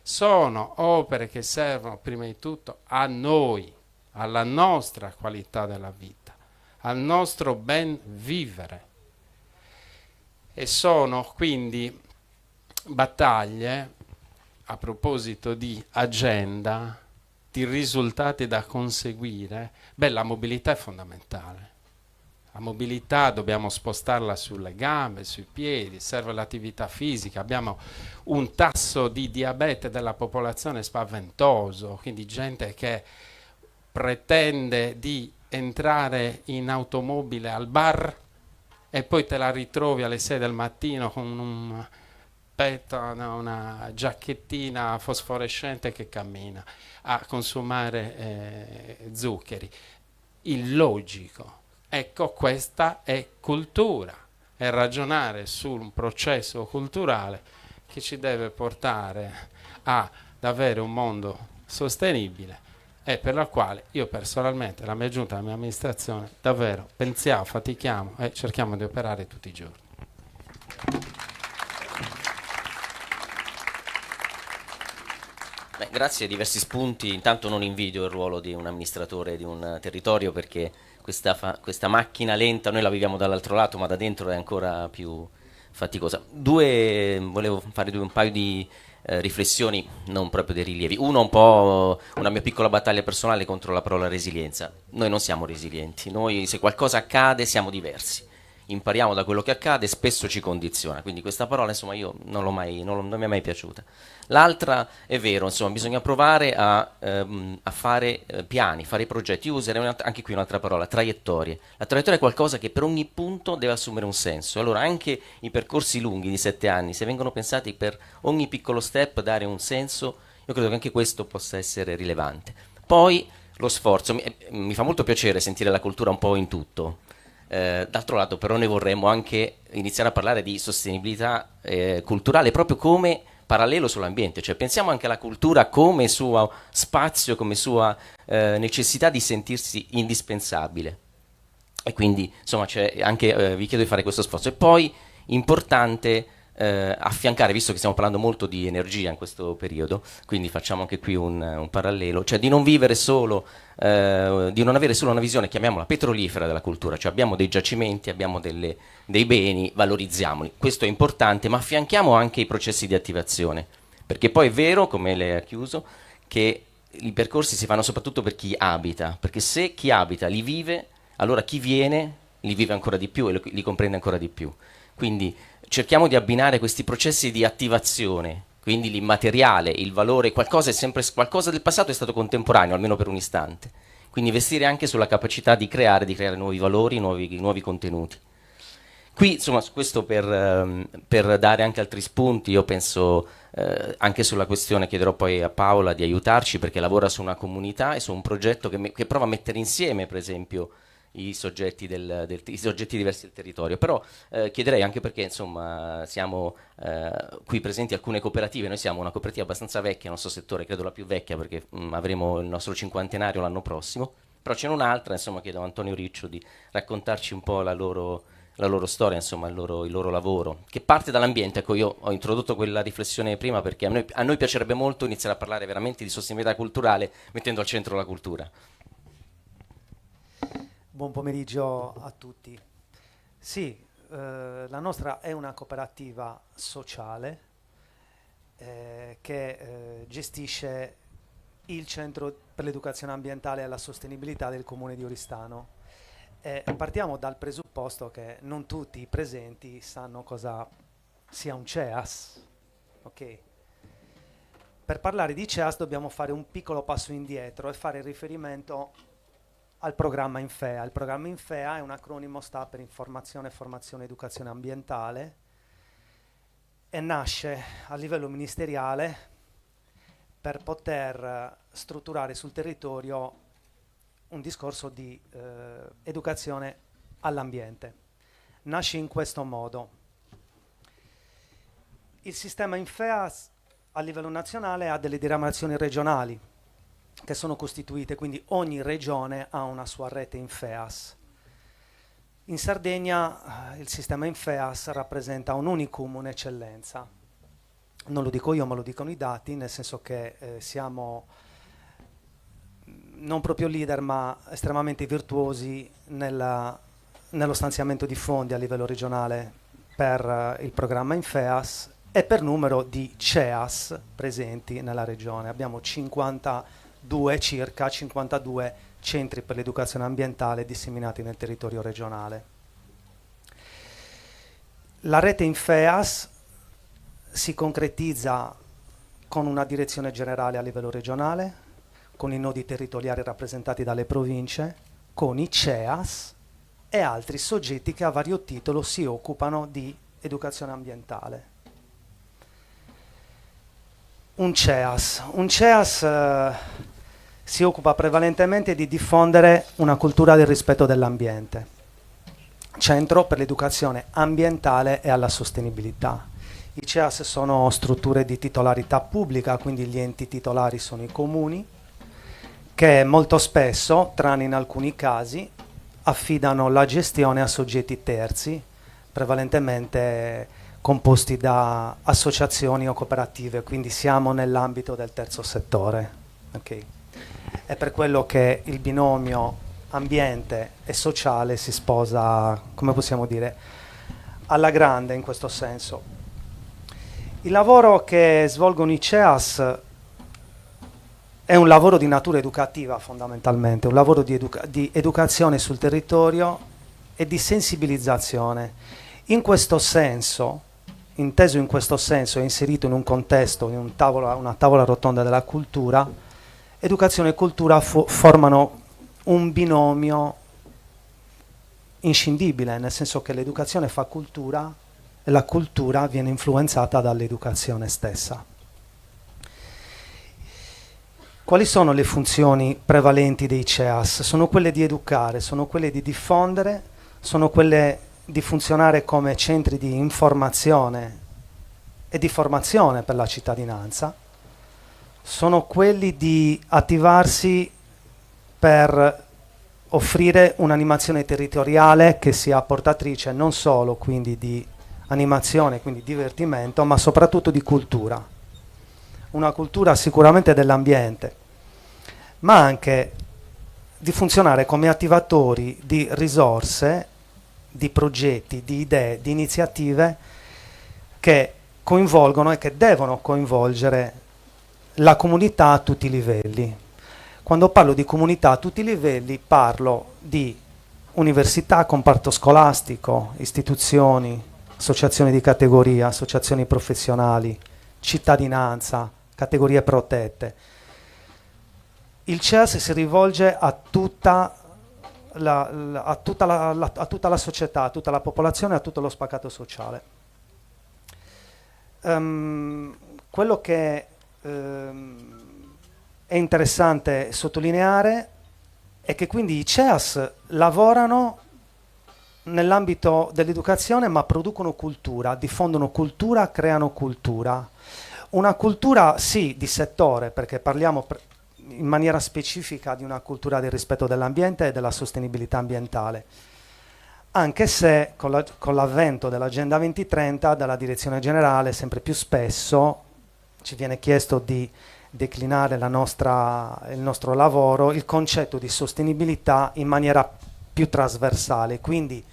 Sono opere che servono prima di tutto a noi, alla nostra qualità della vita, al nostro ben vivere. E sono quindi battaglie, a proposito di agenda, di risultati da conseguire. Beh, la mobilità è fondamentale. La mobilità dobbiamo spostarla sulle gambe, sui piedi, serve l'attività fisica. Abbiamo un tasso di diabete della popolazione spaventoso, quindi gente che pretende di entrare in automobile al bar e poi te la ritrovi alle 6 del mattino con un petto, una giacchettina fosforescente che cammina a consumare zuccheri. Illogico. Ecco, questa è cultura, è ragionare su un processo culturale che ci deve portare ad avere un mondo sostenibile e per la quale io personalmente, la mia giunta, la mia amministrazione, davvero pensiamo, fatichiamo e cerchiamo di operare tutti i giorni. Beh, grazie ai diversi spunti. Intanto non invidio il ruolo di un amministratore di un territorio, perché questa macchina lenta noi la viviamo dall'altro lato, ma da dentro è ancora più faticosa. Volevo fare un paio di riflessioni, non proprio dei rilievi. Uno, un po' una mia piccola battaglia personale contro la parola resilienza. Noi non siamo resilienti, noi se qualcosa accade siamo diversi. Impariamo da quello che accade, spesso ci condiziona, quindi questa parola insomma io non mi è mai piaciuta. L'altra è vero, insomma bisogna provare a fare piani, fare progetti. Io userei anche qui un'altra parola, traiettorie. La traiettoria è qualcosa che per ogni punto deve assumere un senso, allora anche i percorsi lunghi di 7 anni, se vengono pensati per ogni piccolo step dare un senso, io credo che anche questo possa essere rilevante. Poi lo sforzo, mi fa molto piacere sentire la cultura un po' in tutto. D'altro lato però noi vorremmo anche iniziare a parlare di sostenibilità culturale proprio come parallelo sull'ambiente, cioè pensiamo anche alla cultura come suo spazio, come sua necessità di sentirsi indispensabile, e quindi insomma vi chiedo di fare questo sforzo. E poi importante affiancare, visto che stiamo parlando molto di energia in questo periodo, quindi facciamo anche qui un parallelo, cioè di non vivere solo, di non avere solo una visione, chiamiamola petrolifera della cultura, cioè abbiamo dei giacimenti, abbiamo dei beni, valorizziamoli, questo è importante, ma affianchiamo anche i processi di attivazione, perché poi è vero, come lei ha chiuso, che i percorsi si fanno soprattutto per chi abita, perché se chi abita li vive, allora chi viene li vive ancora di più e li comprende ancora di più. Quindi cerchiamo di abbinare questi processi di attivazione, quindi l'immateriale, il valore, qualcosa del passato è stato contemporaneo, almeno per un istante. Quindi investire anche sulla capacità di creare nuovi valori, nuovi contenuti. Qui, insomma, questo per dare anche altri spunti, io penso anche sulla questione, chiederò poi a Paola di aiutarci, perché lavora su una comunità e su un progetto che prova a mettere insieme, per esempio, i soggetti diversi del territorio, però chiederei anche perché insomma siamo qui presenti alcune cooperative, noi siamo una cooperativa abbastanza vecchia nel nostro settore, credo la più vecchia perché avremo il nostro cinquantenario l'anno prossimo, però c'è un'altra, insomma chiedo a Antonio Riccio di raccontarci un po' la loro storia, insomma il loro lavoro, che parte dall'ambiente. Ecco, io ho introdotto quella riflessione prima perché a noi piacerebbe molto iniziare a parlare veramente di sostenibilità culturale mettendo al centro la cultura. Buon pomeriggio a tutti. Sì, la nostra è una cooperativa sociale che gestisce il Centro per l'Educazione Ambientale e la Sostenibilità del Comune di Oristano. Partiamo dal presupposto che non tutti i presenti sanno cosa sia un CEAS. Ok. Per parlare di CEAS dobbiamo fare un piccolo passo indietro e fare riferimento al programma Infea. Il programma Infea è un acronimo, sta per Informazione, Formazione, Educazione Ambientale, e nasce a livello ministeriale per poter strutturare sul territorio un discorso di educazione all'ambiente. Nasce in questo modo. Il sistema INFEAS a livello nazionale ha delle diramazioni regionali che sono costituite, quindi ogni regione ha una sua rete INFEAS. In Sardegna il sistema INFEAS rappresenta un unicum, un'eccellenza. Non lo dico io, ma lo dicono i dati, nel senso che siamo non proprio leader, ma estremamente virtuosi nello stanziamento di fondi a livello regionale per il programma INFEAS e per numero di CEAS presenti nella regione. Abbiamo circa 52 centri per l'educazione ambientale disseminati nel territorio regionale. La rete INFEAS si concretizza con una direzione generale a livello regionale, con i nodi territoriali rappresentati dalle province, con i CEAS e altri soggetti che a vario titolo si occupano di educazione ambientale. Un CEAS si occupa prevalentemente di diffondere una cultura del rispetto dell'ambiente, Centro per l'Educazione Ambientale e alla Sostenibilità. I CEAS sono strutture di titolarità pubblica, quindi gli enti titolari sono i comuni, che molto spesso, tranne in alcuni casi, affidano la gestione a soggetti terzi, prevalentemente composti da associazioni o cooperative, quindi siamo nell'ambito del terzo settore. Okay. È per quello che il binomio ambiente e sociale si sposa, come possiamo dire, alla grande in questo senso. Il lavoro che svolgono i CEAS è un lavoro di natura educativa fondamentalmente, un lavoro di educazione sul territorio e di sensibilizzazione. In questo senso, inteso in questo senso e inserito in un contesto, in una tavola rotonda della cultura, educazione e cultura formano un binomio inscindibile, nel senso che l'educazione fa cultura e la cultura viene influenzata dall'educazione stessa. Quali sono le funzioni prevalenti dei CEAS? Sono quelle di educare, sono quelle di diffondere, sono quelle di funzionare come centri di informazione e di formazione per la cittadinanza, sono quelli di attivarsi per offrire un'animazione territoriale che sia portatrice non solo quindi di animazione, quindi divertimento, ma soprattutto di cultura. Una cultura sicuramente dell'ambiente, ma anche di funzionare come attivatori di risorse, di progetti, di idee, di iniziative che coinvolgono e che devono coinvolgere la comunità a tutti i livelli. Quando parlo di comunità a tutti i livelli parlo di università, comparto scolastico, istituzioni, associazioni di categoria, associazioni professionali, cittadinanza, categorie protette. Il CEAS si rivolge a tutta la società, a tutta la popolazione, a tutto lo spaccato sociale. Quello che è interessante sottolineare è che quindi i CEAS lavorano nell'ambito dell'educazione ma producono cultura, diffondono cultura, creano cultura. Una cultura sì di settore, perché parliamo in maniera specifica di una cultura del rispetto dell'ambiente e della sostenibilità ambientale, anche se con l'avvento dell'Agenda 2030 dalla direzione generale sempre più spesso ci viene chiesto di declinare il nostro lavoro, il concetto di sostenibilità in maniera più trasversale, quindi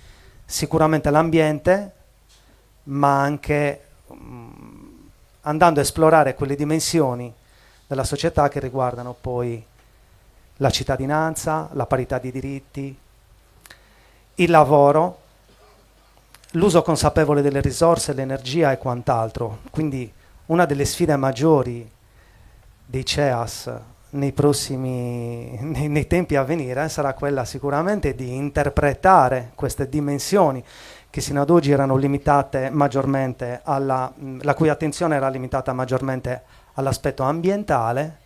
sicuramente l'ambiente, ma anche andando a esplorare quelle dimensioni della società che riguardano poi la cittadinanza, la parità di diritti, il lavoro, l'uso consapevole delle risorse, l'energia e quant'altro. Quindi una delle sfide maggiori dei CEAS nei tempi a venire sarà quella sicuramente di interpretare queste dimensioni che sino ad oggi erano limitate maggiormente la cui attenzione era limitata maggiormente all'aspetto ambientale,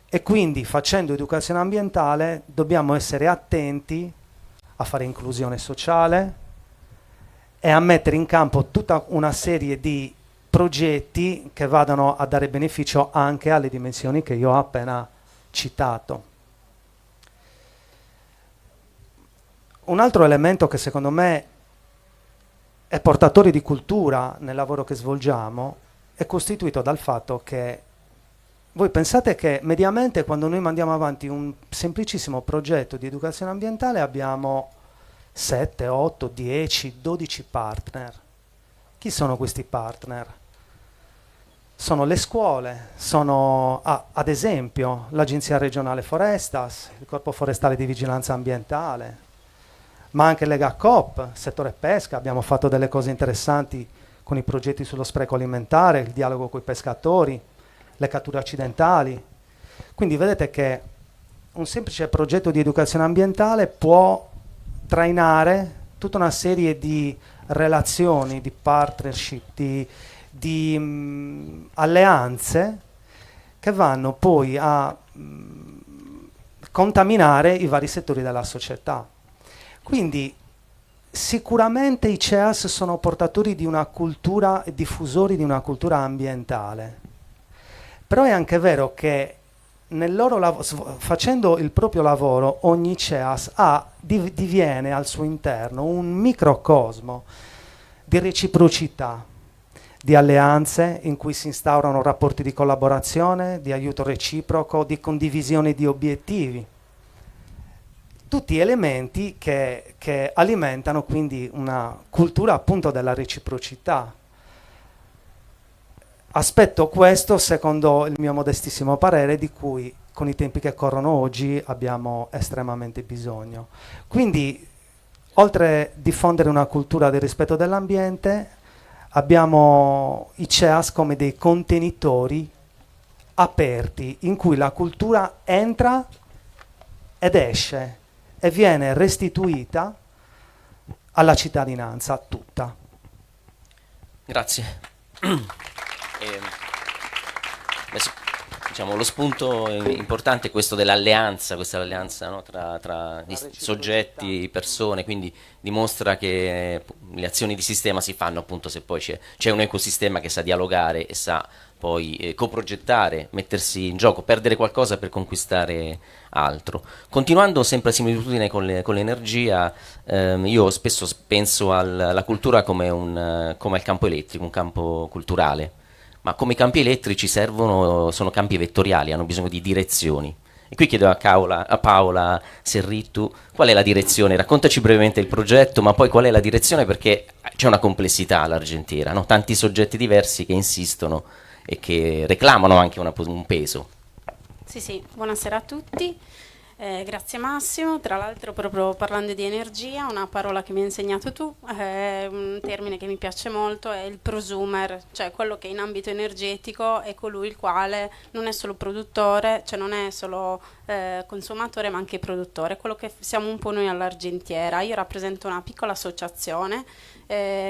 e quindi facendo educazione ambientale dobbiamo essere attenti a fare inclusione sociale e a mettere in campo tutta una serie di progetti che vadano a dare beneficio anche alle dimensioni che io ho appena citato. Un altro elemento che secondo me è portatore di cultura nel lavoro che svolgiamo è costituito dal fatto che voi pensate che mediamente quando noi mandiamo avanti un semplicissimo progetto di educazione ambientale abbiamo 7, 8, 10, 12 partner. Chi sono questi partner? Sono le scuole, sono ad esempio l'Agenzia regionale Forestas, il Corpo Forestale di Vigilanza Ambientale, ma anche Legacoop, settore pesca. Abbiamo fatto delle cose interessanti con i progetti sullo spreco alimentare, il dialogo con i pescatori, le catture accidentali. Quindi vedete che un semplice progetto di educazione ambientale può trainare tutta una serie di relazioni, di partnership, di alleanze che vanno poi a contaminare i vari settori della società. Quindi sicuramente i CEAS sono portatori di una cultura e diffusori di una cultura ambientale. Però è anche vero che nel loro facendo il proprio lavoro, ogni CEAS diviene al suo interno un microcosmo di reciprocità, di alleanze in cui si instaurano rapporti di collaborazione, di aiuto reciproco, di condivisione di obiettivi. Tutti elementi che alimentano quindi una cultura appunto della reciprocità. Aspetto questo, secondo il mio modestissimo parere, di cui con i tempi che corrono oggi abbiamo estremamente bisogno. Quindi, oltre a diffondere una cultura del rispetto dell'ambiente, abbiamo i CEAS come dei contenitori aperti in cui la cultura entra ed esce e viene restituita alla cittadinanza tutta. Grazie. Adesso, diciamo, lo spunto importante è questo dell'alleanza, questa alleanza, no, tra soggetti, persone, quindi dimostra che le azioni di sistema si fanno appunto se poi c'è un ecosistema che sa dialogare e sa poi coprogettare, mettersi in gioco, perdere qualcosa per conquistare altro. Continuando sempre a similitudine con l'energia, io spesso penso alla cultura come al campo elettrico, un campo culturale, ma come i campi elettrici sono campi vettoriali, hanno bisogno di direzioni. E qui chiedo a Paola Serrittu qual è la direzione, raccontaci brevemente il progetto, ma poi qual è la direzione, perché c'è una complessità all'Argentiera, no? Tanti soggetti diversi che insistono e che reclamano anche un peso. Sì, buonasera a tutti, grazie Massimo. Tra l'altro, proprio parlando di energia, una parola che mi hai insegnato tu, un termine che mi piace molto, è il prosumer, cioè quello che in ambito energetico è colui il quale non è solo produttore, cioè non è solo consumatore ma anche produttore, quello che siamo un po' noi all'Argentiera. Io rappresento una piccola associazione,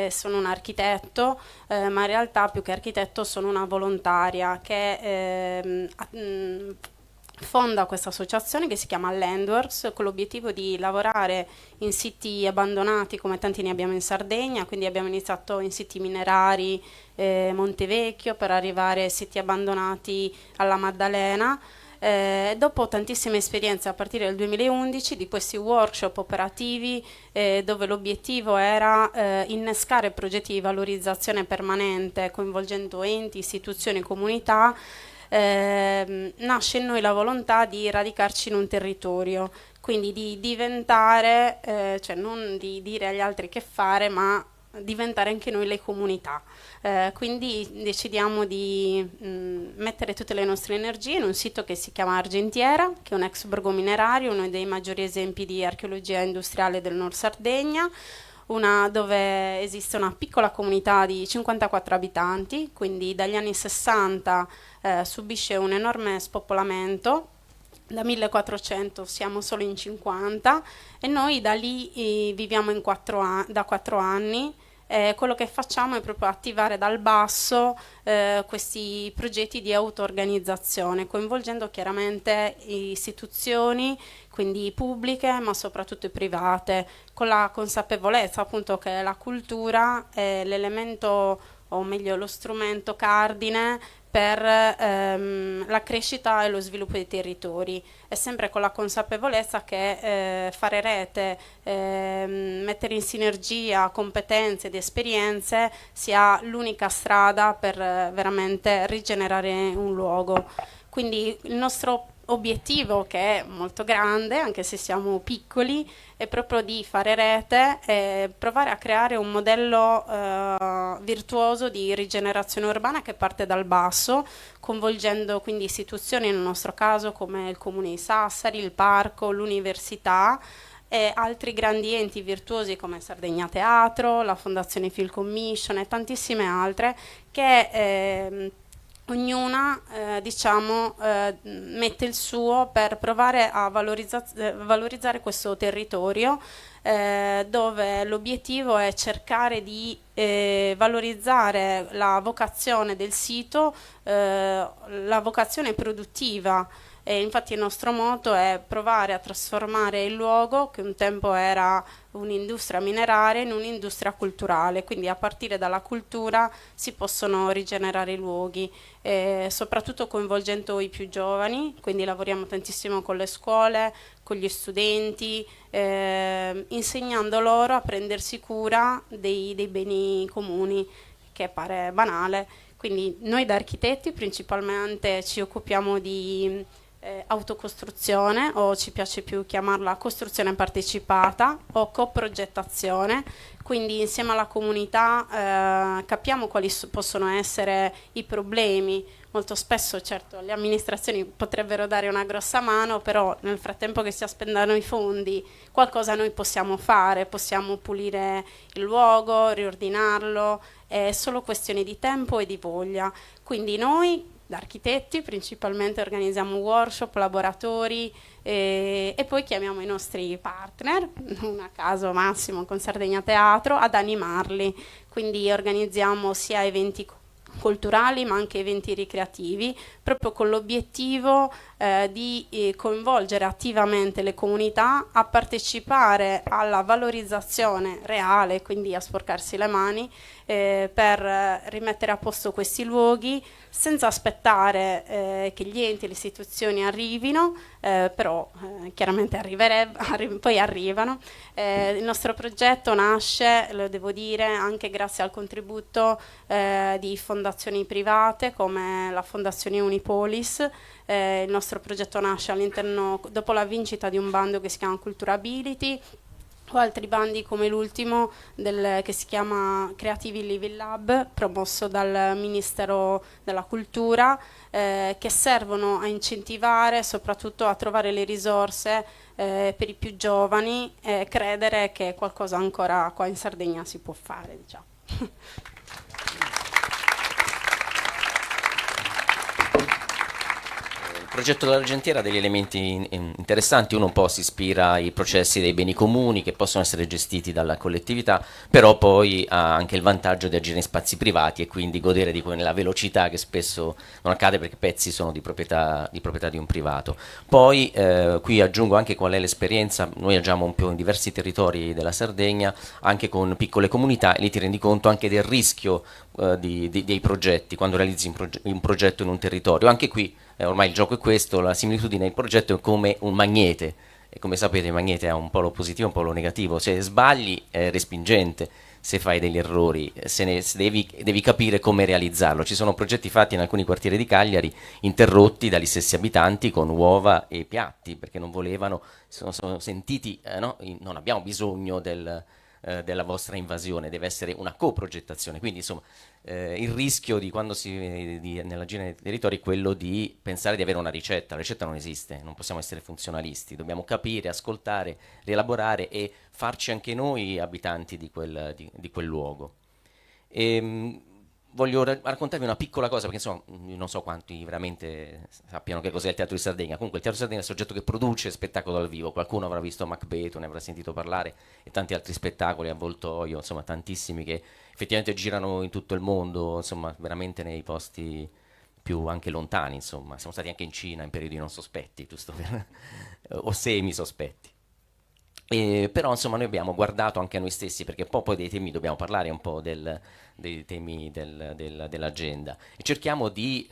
sono un architetto, ma in realtà più che architetto sono una volontaria che fonda questa associazione che si chiama Landworks, con l'obiettivo di lavorare in siti abbandonati come tanti ne abbiamo in Sardegna. Quindi abbiamo iniziato in siti minerari, Montevecchio, per arrivare ai siti abbandonati alla Maddalena. Dopo tantissime esperienze a partire dal 2011 di questi workshop operativi, dove l'obiettivo era innescare progetti di valorizzazione permanente coinvolgendo enti, istituzioni e comunità, nasce in noi la volontà di radicarci in un territorio, quindi di diventare, cioè non di dire agli altri che fare, ma diventare anche noi le comunità. Quindi decidiamo di mettere tutte le nostre energie in un sito che si chiama Argentiera, che è un ex borgo minerario, uno dei maggiori esempi di archeologia industriale del Nord Sardegna, dove esiste una piccola comunità di 54 abitanti, quindi dagli anni 60 subisce un enorme spopolamento da 1400 siamo solo in 50 e noi da lì viviamo da 4 anni. Quello che facciamo è proprio attivare dal basso questi progetti di auto-organizzazione, coinvolgendo chiaramente istituzioni, quindi pubbliche, ma soprattutto private, con la consapevolezza appunto che la cultura è l'elemento, o meglio lo strumento cardine per la crescita e lo sviluppo dei territori, e sempre con la consapevolezza che fare rete, mettere in sinergia competenze ed esperienze sia l'unica strada per veramente rigenerare un luogo. Quindi il nostro obiettivo, che è molto grande, anche se siamo piccoli, è proprio di fare rete e provare a creare un modello virtuoso di rigenerazione urbana che parte dal basso, coinvolgendo quindi istituzioni, nel nostro caso come il Comune di Sassari, il Parco, l'Università e altri grandi enti virtuosi come Sardegna Teatro, la Fondazione Film Commission e tantissime altre che ognuna mette il suo per provare a valorizzare questo territorio, dove l'obiettivo è cercare di valorizzare la vocazione del sito, la vocazione produttiva. E infatti il nostro motto è provare a trasformare il luogo, che un tempo era un'industria mineraria, in un'industria culturale, quindi a partire dalla cultura si possono rigenerare i luoghi, soprattutto coinvolgendo i più giovani, quindi lavoriamo tantissimo con le scuole, con gli studenti, insegnando loro a prendersi cura dei beni comuni, che pare banale. Quindi noi da architetti principalmente ci occupiamo di autocostruzione, o ci piace più chiamarla costruzione partecipata o coprogettazione, quindi insieme alla comunità capiamo quali possono essere i problemi. Molto spesso, certo, le amministrazioni potrebbero dare una grossa mano, però nel frattempo che si spendano i fondi qualcosa noi possiamo fare, possiamo pulire il luogo, riordinarlo, è solo questione di tempo e di voglia. Quindi noi da architetti principalmente organizziamo workshop, laboratori e poi chiamiamo i nostri partner, non a caso Massimo con Sardegna Teatro, ad animarli. Quindi organizziamo sia eventi culturali ma anche eventi ricreativi, proprio con l'obiettivo di coinvolgere attivamente le comunità a partecipare alla valorizzazione reale, quindi a sporcarsi le mani per rimettere a posto questi luoghi senza aspettare che gli enti e le istituzioni arrivino, però chiaramente poi arrivano. Il nostro progetto nasce, lo devo dire, anche grazie al contributo di fondazioni private come la Fondazione Unipolis. Il nostro progetto nasce dopo la vincita di un bando che si chiama Culturability, o altri bandi come l'ultimo che si chiama Creative Living Lab, promosso dal Ministero della Cultura, che servono a incentivare, soprattutto a trovare le risorse per i più giovani e credere che qualcosa ancora qua in Sardegna si può fare, diciamo. Il progetto dell'Argentiera ha degli elementi interessanti. Uno un po' si ispira ai processi dei beni comuni che possono essere gestiti dalla collettività, però poi ha anche il vantaggio di agire in spazi privati e quindi godere di quella velocità che spesso non accade perché pezzi sono di proprietà di un privato. Poi qui aggiungo anche qual è l'esperienza. Noi agiamo un po' in diversi territori della Sardegna, anche con piccole comunità, e lì ti rendi conto anche del rischio dei progetti quando realizzi un progetto in un territorio. Anche qui ormai il gioco è questo, la similitudine del progetto è come un magnete, e come sapete il magnete ha un polo positivo e un polo negativo. Se sbagli è respingente, se fai degli errori devi capire come realizzarlo. Ci sono progetti fatti in alcuni quartieri di Cagliari interrotti dagli stessi abitanti con uova e piatti perché non volevano, sono sentiti non abbiamo bisogno della vostra invasione, deve essere una coprogettazione. Quindi insomma il rischio di quando nell'agire nei territori è quello di pensare di avere una ricetta. La ricetta non esiste, non possiamo essere funzionalisti, dobbiamo capire, ascoltare, rielaborare e farci anche noi abitanti di quel luogo. voglio raccontarvi una piccola cosa, perché insomma non so quanti veramente sappiano che cos'è il Teatro di Sardegna. Comunque il Teatro di Sardegna è il soggetto che produce spettacolo dal vivo. Qualcuno avrà visto Macbeth, ne avrà sentito parlare, e tanti altri spettacoli, Avvoltoio, insomma tantissimi che effettivamente girano in tutto il mondo, insomma veramente nei posti più anche lontani, insomma. Siamo stati anche in Cina in periodi non sospetti, giusto o semi sospetti. Però insomma noi abbiamo guardato anche a noi stessi, perché poi dei temi dobbiamo parlare un po' dei temi dell'agenda, e cerchiamo di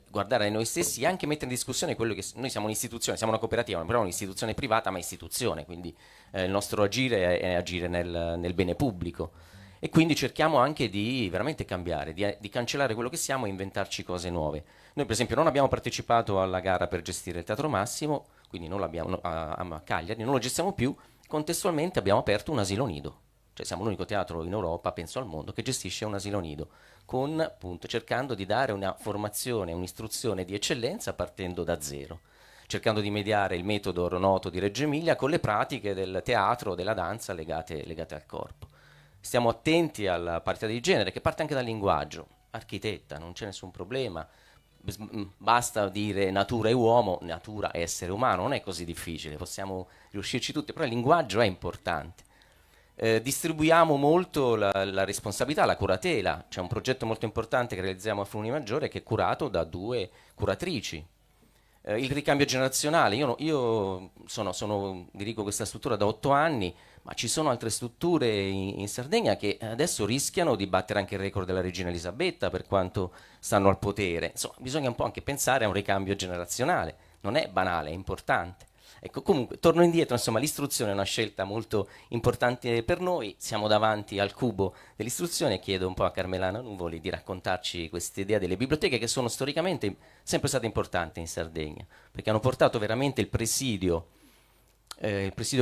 guardare a noi stessi e anche mettere in discussione quello che noi siamo un'istituzione, siamo una cooperativa, però un'istituzione privata ma istituzione, quindi il nostro agire è agire nel bene pubblico, e quindi cerchiamo anche di veramente cambiare, di cancellare quello che siamo e inventarci cose nuove. Noi per esempio non abbiamo partecipato alla gara per gestire il Teatro Massimo, quindi non l'abbiamo a Cagliari, non lo gestiamo più. Contestualmente abbiamo aperto un asilo nido, cioè siamo l'unico teatro in Europa, penso al mondo, che gestisce un asilo nido, con, appunto, cercando di dare una formazione, un'istruzione di eccellenza partendo da zero, cercando di mediare il metodo noto di Reggio Emilia con le pratiche del teatro, della danza legate al corpo. Stiamo attenti alla parità di genere, che parte anche dal linguaggio. Architetta, non c'è nessun problema, basta dire natura e uomo, natura e essere umano, non è così difficile, possiamo riuscirci tutti, però il linguaggio è importante. Distribuiamo molto la responsabilità, la curatela. C'è un progetto molto importante che realizziamo a Friuli Maggiore, che è curato da 2 curatrici. Il ricambio generazionale, io dirigo questa struttura da 8 anni, ma ci sono altre strutture in Sardegna che adesso rischiano di battere anche il record della regina Elisabetta per quanto stanno al potere. Insomma, bisogna un po' anche pensare a un ricambio generazionale, non è banale, è importante. Ecco, comunque, torno indietro, insomma, l'istruzione è una scelta molto importante per noi, siamo davanti al cubo dell'istruzione, e chiedo un po' a Carmelana Nuvoli di raccontarci questa idea delle biblioteche, che sono storicamente sempre state importanti in Sardegna, perché hanno portato veramente il presidio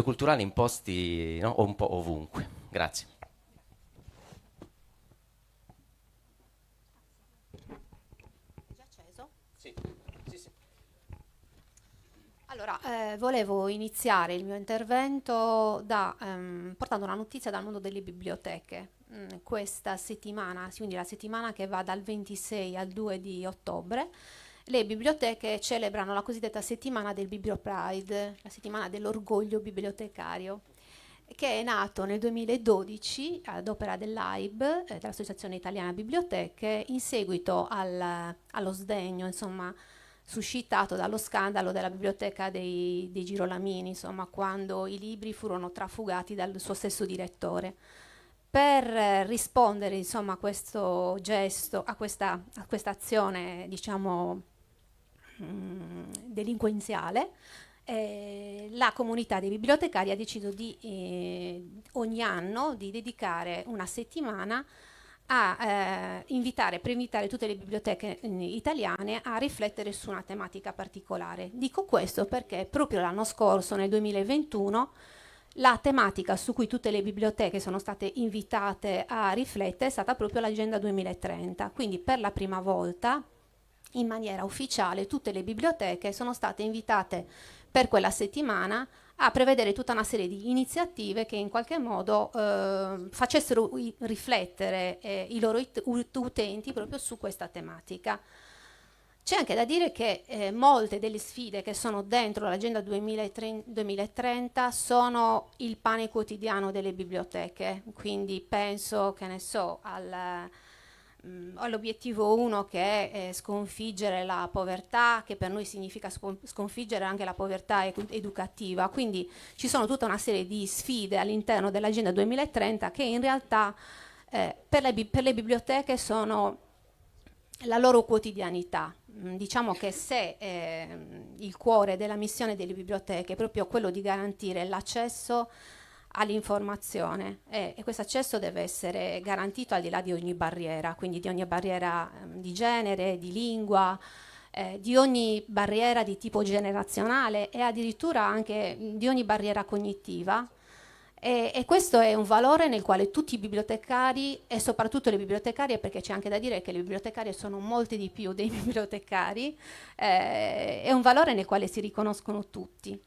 culturale in posti, no, un po' ovunque. Grazie. Allora, volevo iniziare il mio intervento portando una notizia dal mondo delle biblioteche. Questa settimana, quindi la settimana che va dal 26 al 2 di ottobre, le biblioteche celebrano la cosiddetta settimana del BiblioPride, la settimana dell'orgoglio bibliotecario, che è nato nel 2012 ad opera dell'AIB, dell'Associazione Italiana Biblioteche, in seguito allo sdegno, insomma, suscitato dallo scandalo della biblioteca dei Girolamini, insomma, quando i libri furono trafugati dal suo stesso direttore. Per rispondere, insomma, a questo gesto, a questa azione, diciamo, delinquenziale, la comunità dei bibliotecari ha deciso ogni anno di dedicare una settimana a per invitare tutte le biblioteche italiane a riflettere su una tematica particolare. Dico questo perché proprio l'anno scorso, nel 2021, la tematica su cui tutte le biblioteche sono state invitate a riflettere è stata proprio l'Agenda 2030. Quindi per la prima volta, in maniera ufficiale, tutte le biblioteche sono state invitate per quella settimana a prevedere tutta una serie di iniziative che in qualche modo facessero riflettere i loro utenti proprio su questa tematica. C'è anche da dire che molte delle sfide che sono dentro l'Agenda 2030 sono il pane quotidiano delle biblioteche, quindi penso, che ne so, all'obiettivo 1, che è sconfiggere la povertà, che per noi significa sconfiggere anche la povertà educativa. Quindi ci sono tutta una serie di sfide all'interno dell'Agenda 2030 che in realtà per le biblioteche sono la loro quotidianità. Diciamo che se il cuore della missione delle biblioteche è proprio quello di garantire l'accesso all'informazione, e questo accesso deve essere garantito al di là di ogni barriera, quindi di ogni barriera di genere, di lingua, di ogni barriera di tipo generazionale e addirittura anche di ogni barriera cognitiva. E questo è un valore nel quale tutti i bibliotecari, e soprattutto le bibliotecarie, perché c'è anche da dire che le bibliotecarie sono molti di più dei bibliotecari, è un valore nel quale si riconoscono tutti.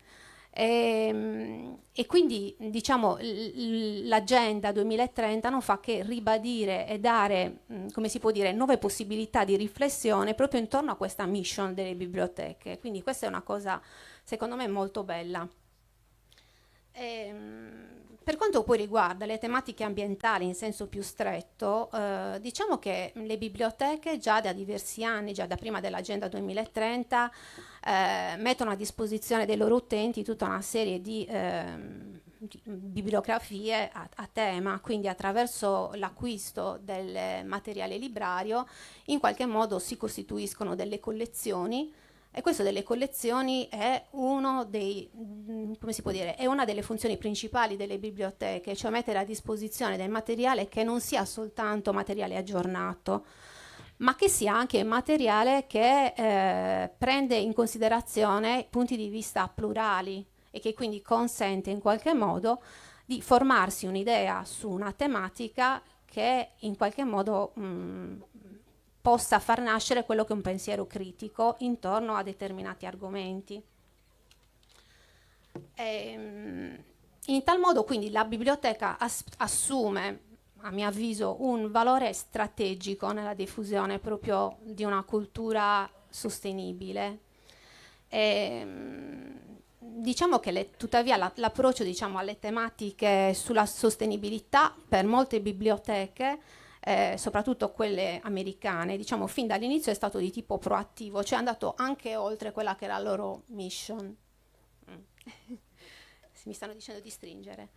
E quindi diciamo l'agenda 2030 non fa che ribadire e dare, come si può dire, nuove possibilità di riflessione proprio intorno a questa mission delle biblioteche. Quindi questa è una cosa secondo me molto bella. Per quanto poi riguarda le tematiche ambientali in senso più stretto, diciamo che le biblioteche già da diversi anni, già da prima dell'agenda 2030, mettono a disposizione dei loro utenti tutta una serie di bibliografie a tema, quindi attraverso l'acquisto del materiale librario in qualche modo si costituiscono delle collezioni. E questo delle collezioni è uno dei, come si può dire, è una delle funzioni principali delle biblioteche, cioè mettere a disposizione del materiale che non sia soltanto materiale aggiornato, ma che sia anche materiale che prende in considerazione punti di vista plurali e che quindi consente in qualche modo di formarsi un'idea su una tematica che in qualche modo possa far nascere quello che è un pensiero critico intorno a determinati argomenti. In tal modo quindi la biblioteca assume, a mio avviso, un valore strategico nella diffusione proprio di una cultura sostenibile. Diciamo che tuttavia l'approccio alle tematiche sulla sostenibilità per molte biblioteche, soprattutto quelle americane, diciamo fin dall'inizio è stato di tipo proattivo, cioè è andato anche oltre quella che era la loro mission. Mi stanno dicendo di stringere.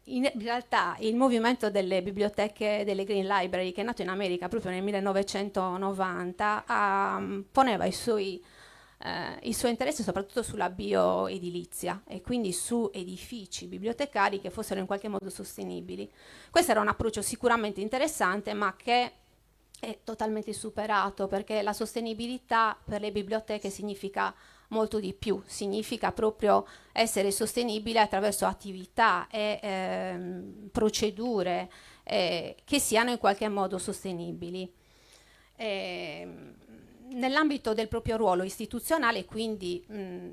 In realtà il movimento delle biblioteche, delle Green Library, che è nato in America proprio nel 1990, poneva i suoi interessi soprattutto sulla bioedilizia e quindi su edifici bibliotecari che fossero in qualche modo sostenibili. Questo era un approccio sicuramente interessante, ma che è totalmente superato, perché la sostenibilità per le biblioteche significa molto di più, significa proprio essere sostenibile attraverso attività e procedure che siano in qualche modo sostenibili. Nell'ambito del proprio ruolo istituzionale, quindi,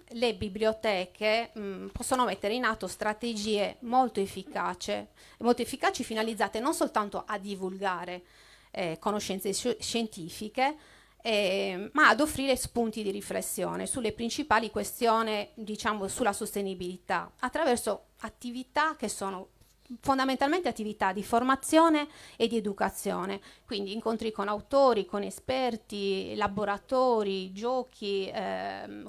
le biblioteche possono mettere in atto strategie molto efficaci finalizzate non soltanto a divulgare conoscenze scientifiche, ma ad offrire spunti di riflessione sulle principali questioni, diciamo, sulla sostenibilità, attraverso attività che sono fondamentalmente attività di formazione e di educazione, quindi incontri con autori, con esperti, laboratori, giochi,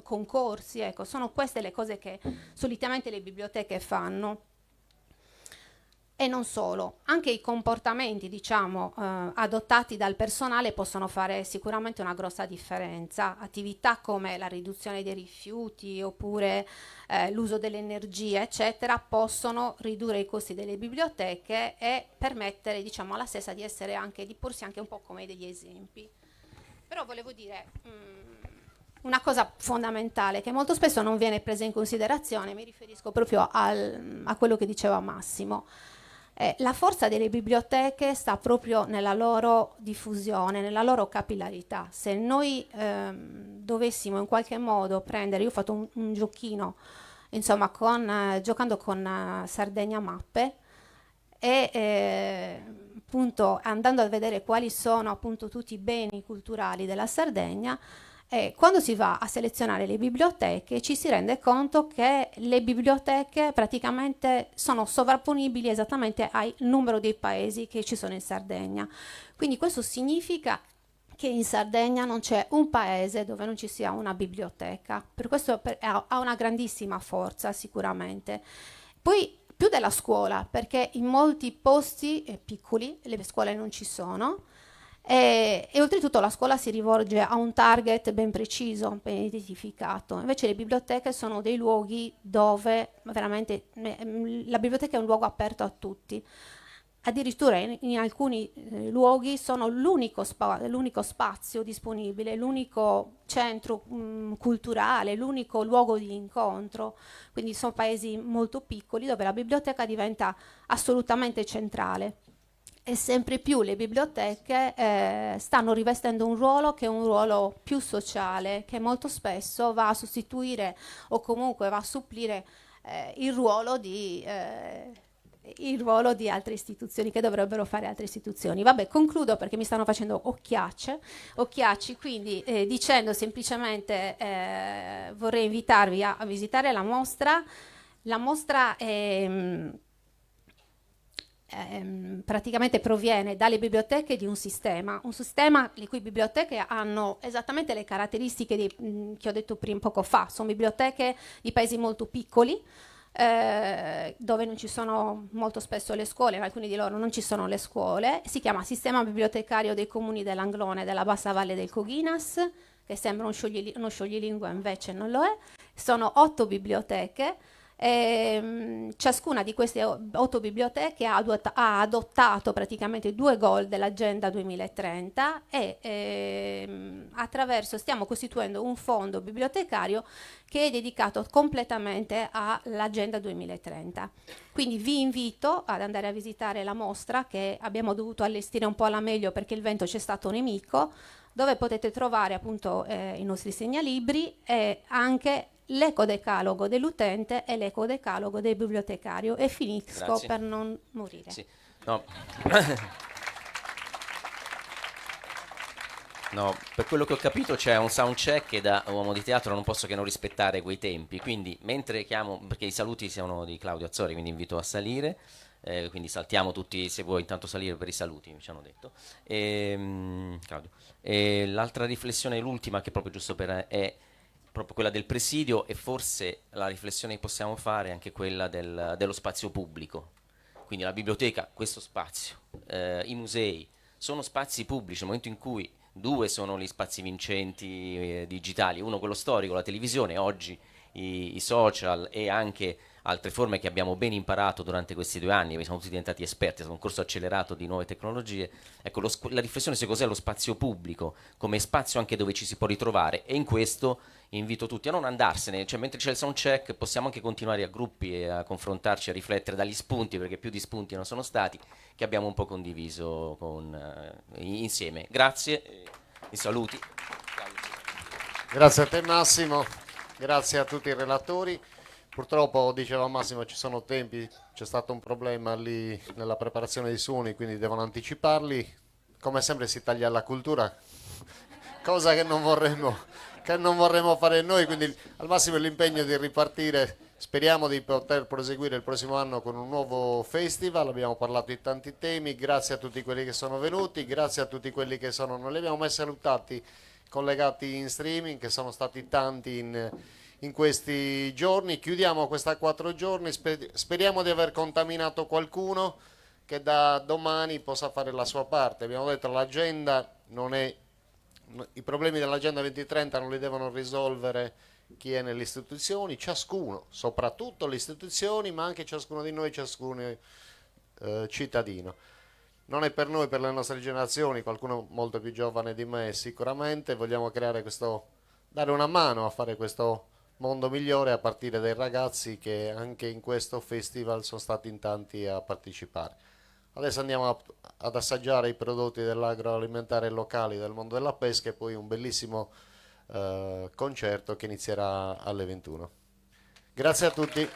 concorsi, ecco, sono queste le cose che solitamente le biblioteche fanno. E non solo, anche i comportamenti, diciamo, adottati dal personale possono fare sicuramente una grossa differenza. Attività come la riduzione dei rifiuti oppure l'uso dell'energia, eccetera, possono ridurre i costi delle biblioteche e permettere, diciamo, alla stessa di essere anche, di porsi anche un po' come degli esempi. Però volevo dire una cosa fondamentale che molto spesso non viene presa in considerazione, mi riferisco proprio a quello che diceva Massimo. La forza delle biblioteche sta proprio nella loro diffusione, nella loro capillarità. Se noi dovessimo in qualche modo prendere, io ho fatto un giochino, insomma, giocando con Sardegna Mappe e appunto andando a vedere quali sono appunto tutti i beni culturali della Sardegna. Quando si va a selezionare le biblioteche ci si rende conto che le biblioteche praticamente sono sovrapponibili esattamente al numero dei paesi che ci sono in Sardegna. Quindi questo significa che in Sardegna non c'è un paese dove non ci sia una biblioteca. Per questo ha una grandissima forza sicuramente. Poi più della scuola, perché in molti posti piccoli le scuole non ci sono. E oltretutto la scuola si rivolge a un target ben preciso, ben identificato. Invece le biblioteche sono dei luoghi dove veramente la biblioteca è un luogo aperto a tutti. Addirittura in alcuni luoghi sono l'unico spazio disponibile, l'unico centro culturale, l'unico luogo di incontro. Quindi sono paesi molto piccoli dove la biblioteca diventa assolutamente centrale. e sempre più le biblioteche stanno rivestendo un ruolo che è un ruolo più sociale, che molto spesso va a sostituire o comunque va a supplire il ruolo di altre istituzioni, che dovrebbero fare altre istituzioni. Vabbè, concludo perché mi stanno facendo occhiacci, quindi dicendo semplicemente vorrei invitarvi a visitare la mostra. La mostra praticamente proviene dalle biblioteche di un sistema le cui biblioteche hanno esattamente le caratteristiche che ho detto poco fa. Sono biblioteche di paesi molto piccoli, dove non ci sono molto spesso le scuole, in alcuni di loro non ci sono le scuole. Si chiama Sistema Bibliotecario dei Comuni dell'Anglone e della Bassa Valle del Coghinas, che sembra uno scioglilingua, invece non lo è. Sono 8 biblioteche. Ciascuna di queste 8 biblioteche ha adottato praticamente 2 goal dell'Agenda 2030 e stiamo costituendo un fondo bibliotecario che è dedicato completamente all'Agenda 2030. Quindi vi invito ad andare a visitare la mostra, che abbiamo dovuto allestire un po' alla meglio perché il vento c'è stato nemico, dove potete trovare appunto i nostri segnalibri e anche l'ecodecalogo dell'utente e l'ecodecalogo del bibliotecario. E finisco. Grazie. Per non morire. Sì. No. No, per quello che ho capito c'è un sound check e da uomo di teatro non posso che non rispettare quei tempi, quindi mentre chiamo, perché i saluti sono di Claudio Azzori, quindi invito a salire, quindi saltiamo tutti, se vuoi intanto salire per i saluti, mi ci hanno detto. Claudio. L'altra riflessione, l'ultima, che proprio giusto è proprio quella del presidio, e forse la riflessione che possiamo fare è anche quella dello spazio pubblico. Quindi la biblioteca, questo spazio, i musei sono spazi pubblici, nel momento in cui 2 sono gli spazi vincenti digitali, uno quello storico, la televisione, oggi i social e anche altre forme che abbiamo ben imparato durante questi 2 anni, siamo tutti diventati esperti, è stato un corso accelerato di nuove tecnologie. Ecco, la riflessione su cos'è lo spazio pubblico, come spazio anche dove ci si può ritrovare, e in questo invito tutti a non andarsene, cioè mentre c'è il sound check possiamo anche continuare a gruppi e a confrontarci, a riflettere dagli spunti, perché più di spunti non sono stati, che abbiamo un po' condiviso insieme. Grazie, i saluti. Grazie a te Massimo, grazie a tutti i relatori. Purtroppo, diceva Massimo, ci sono tempi, c'è stato un problema lì nella preparazione dei suoni, quindi devono anticiparli. Come sempre si taglia la cultura, cosa che non vorremmo fare noi, quindi al massimo l'impegno di ripartire. Speriamo di poter proseguire il prossimo anno con un nuovo festival. Abbiamo parlato di tanti temi, grazie a tutti quelli che sono venuti, grazie a tutti quelli che non li abbiamo mai salutati, collegati in streaming, che sono stati tanti in questi giorni. Chiudiamo questa 4 giorni, speriamo di aver contaminato qualcuno che da domani possa fare la sua parte. Abbiamo detto l'agenda non è, i problemi dell'agenda 2030 non li devono risolvere chi è nelle istituzioni, ciascuno, soprattutto le istituzioni, ma anche ciascuno di noi, ciascuno cittadino. Non è per noi, per le nostre generazioni, qualcuno molto più giovane di me sicuramente, vogliamo creare dare una mano a fare questo mondo migliore, a partire dai ragazzi che anche in questo festival sono stati in tanti a partecipare. Adesso andiamo ad assaggiare i prodotti dell'agroalimentare locali del mondo della pesca e poi un bellissimo concerto che inizierà alle 21. Grazie a tutti.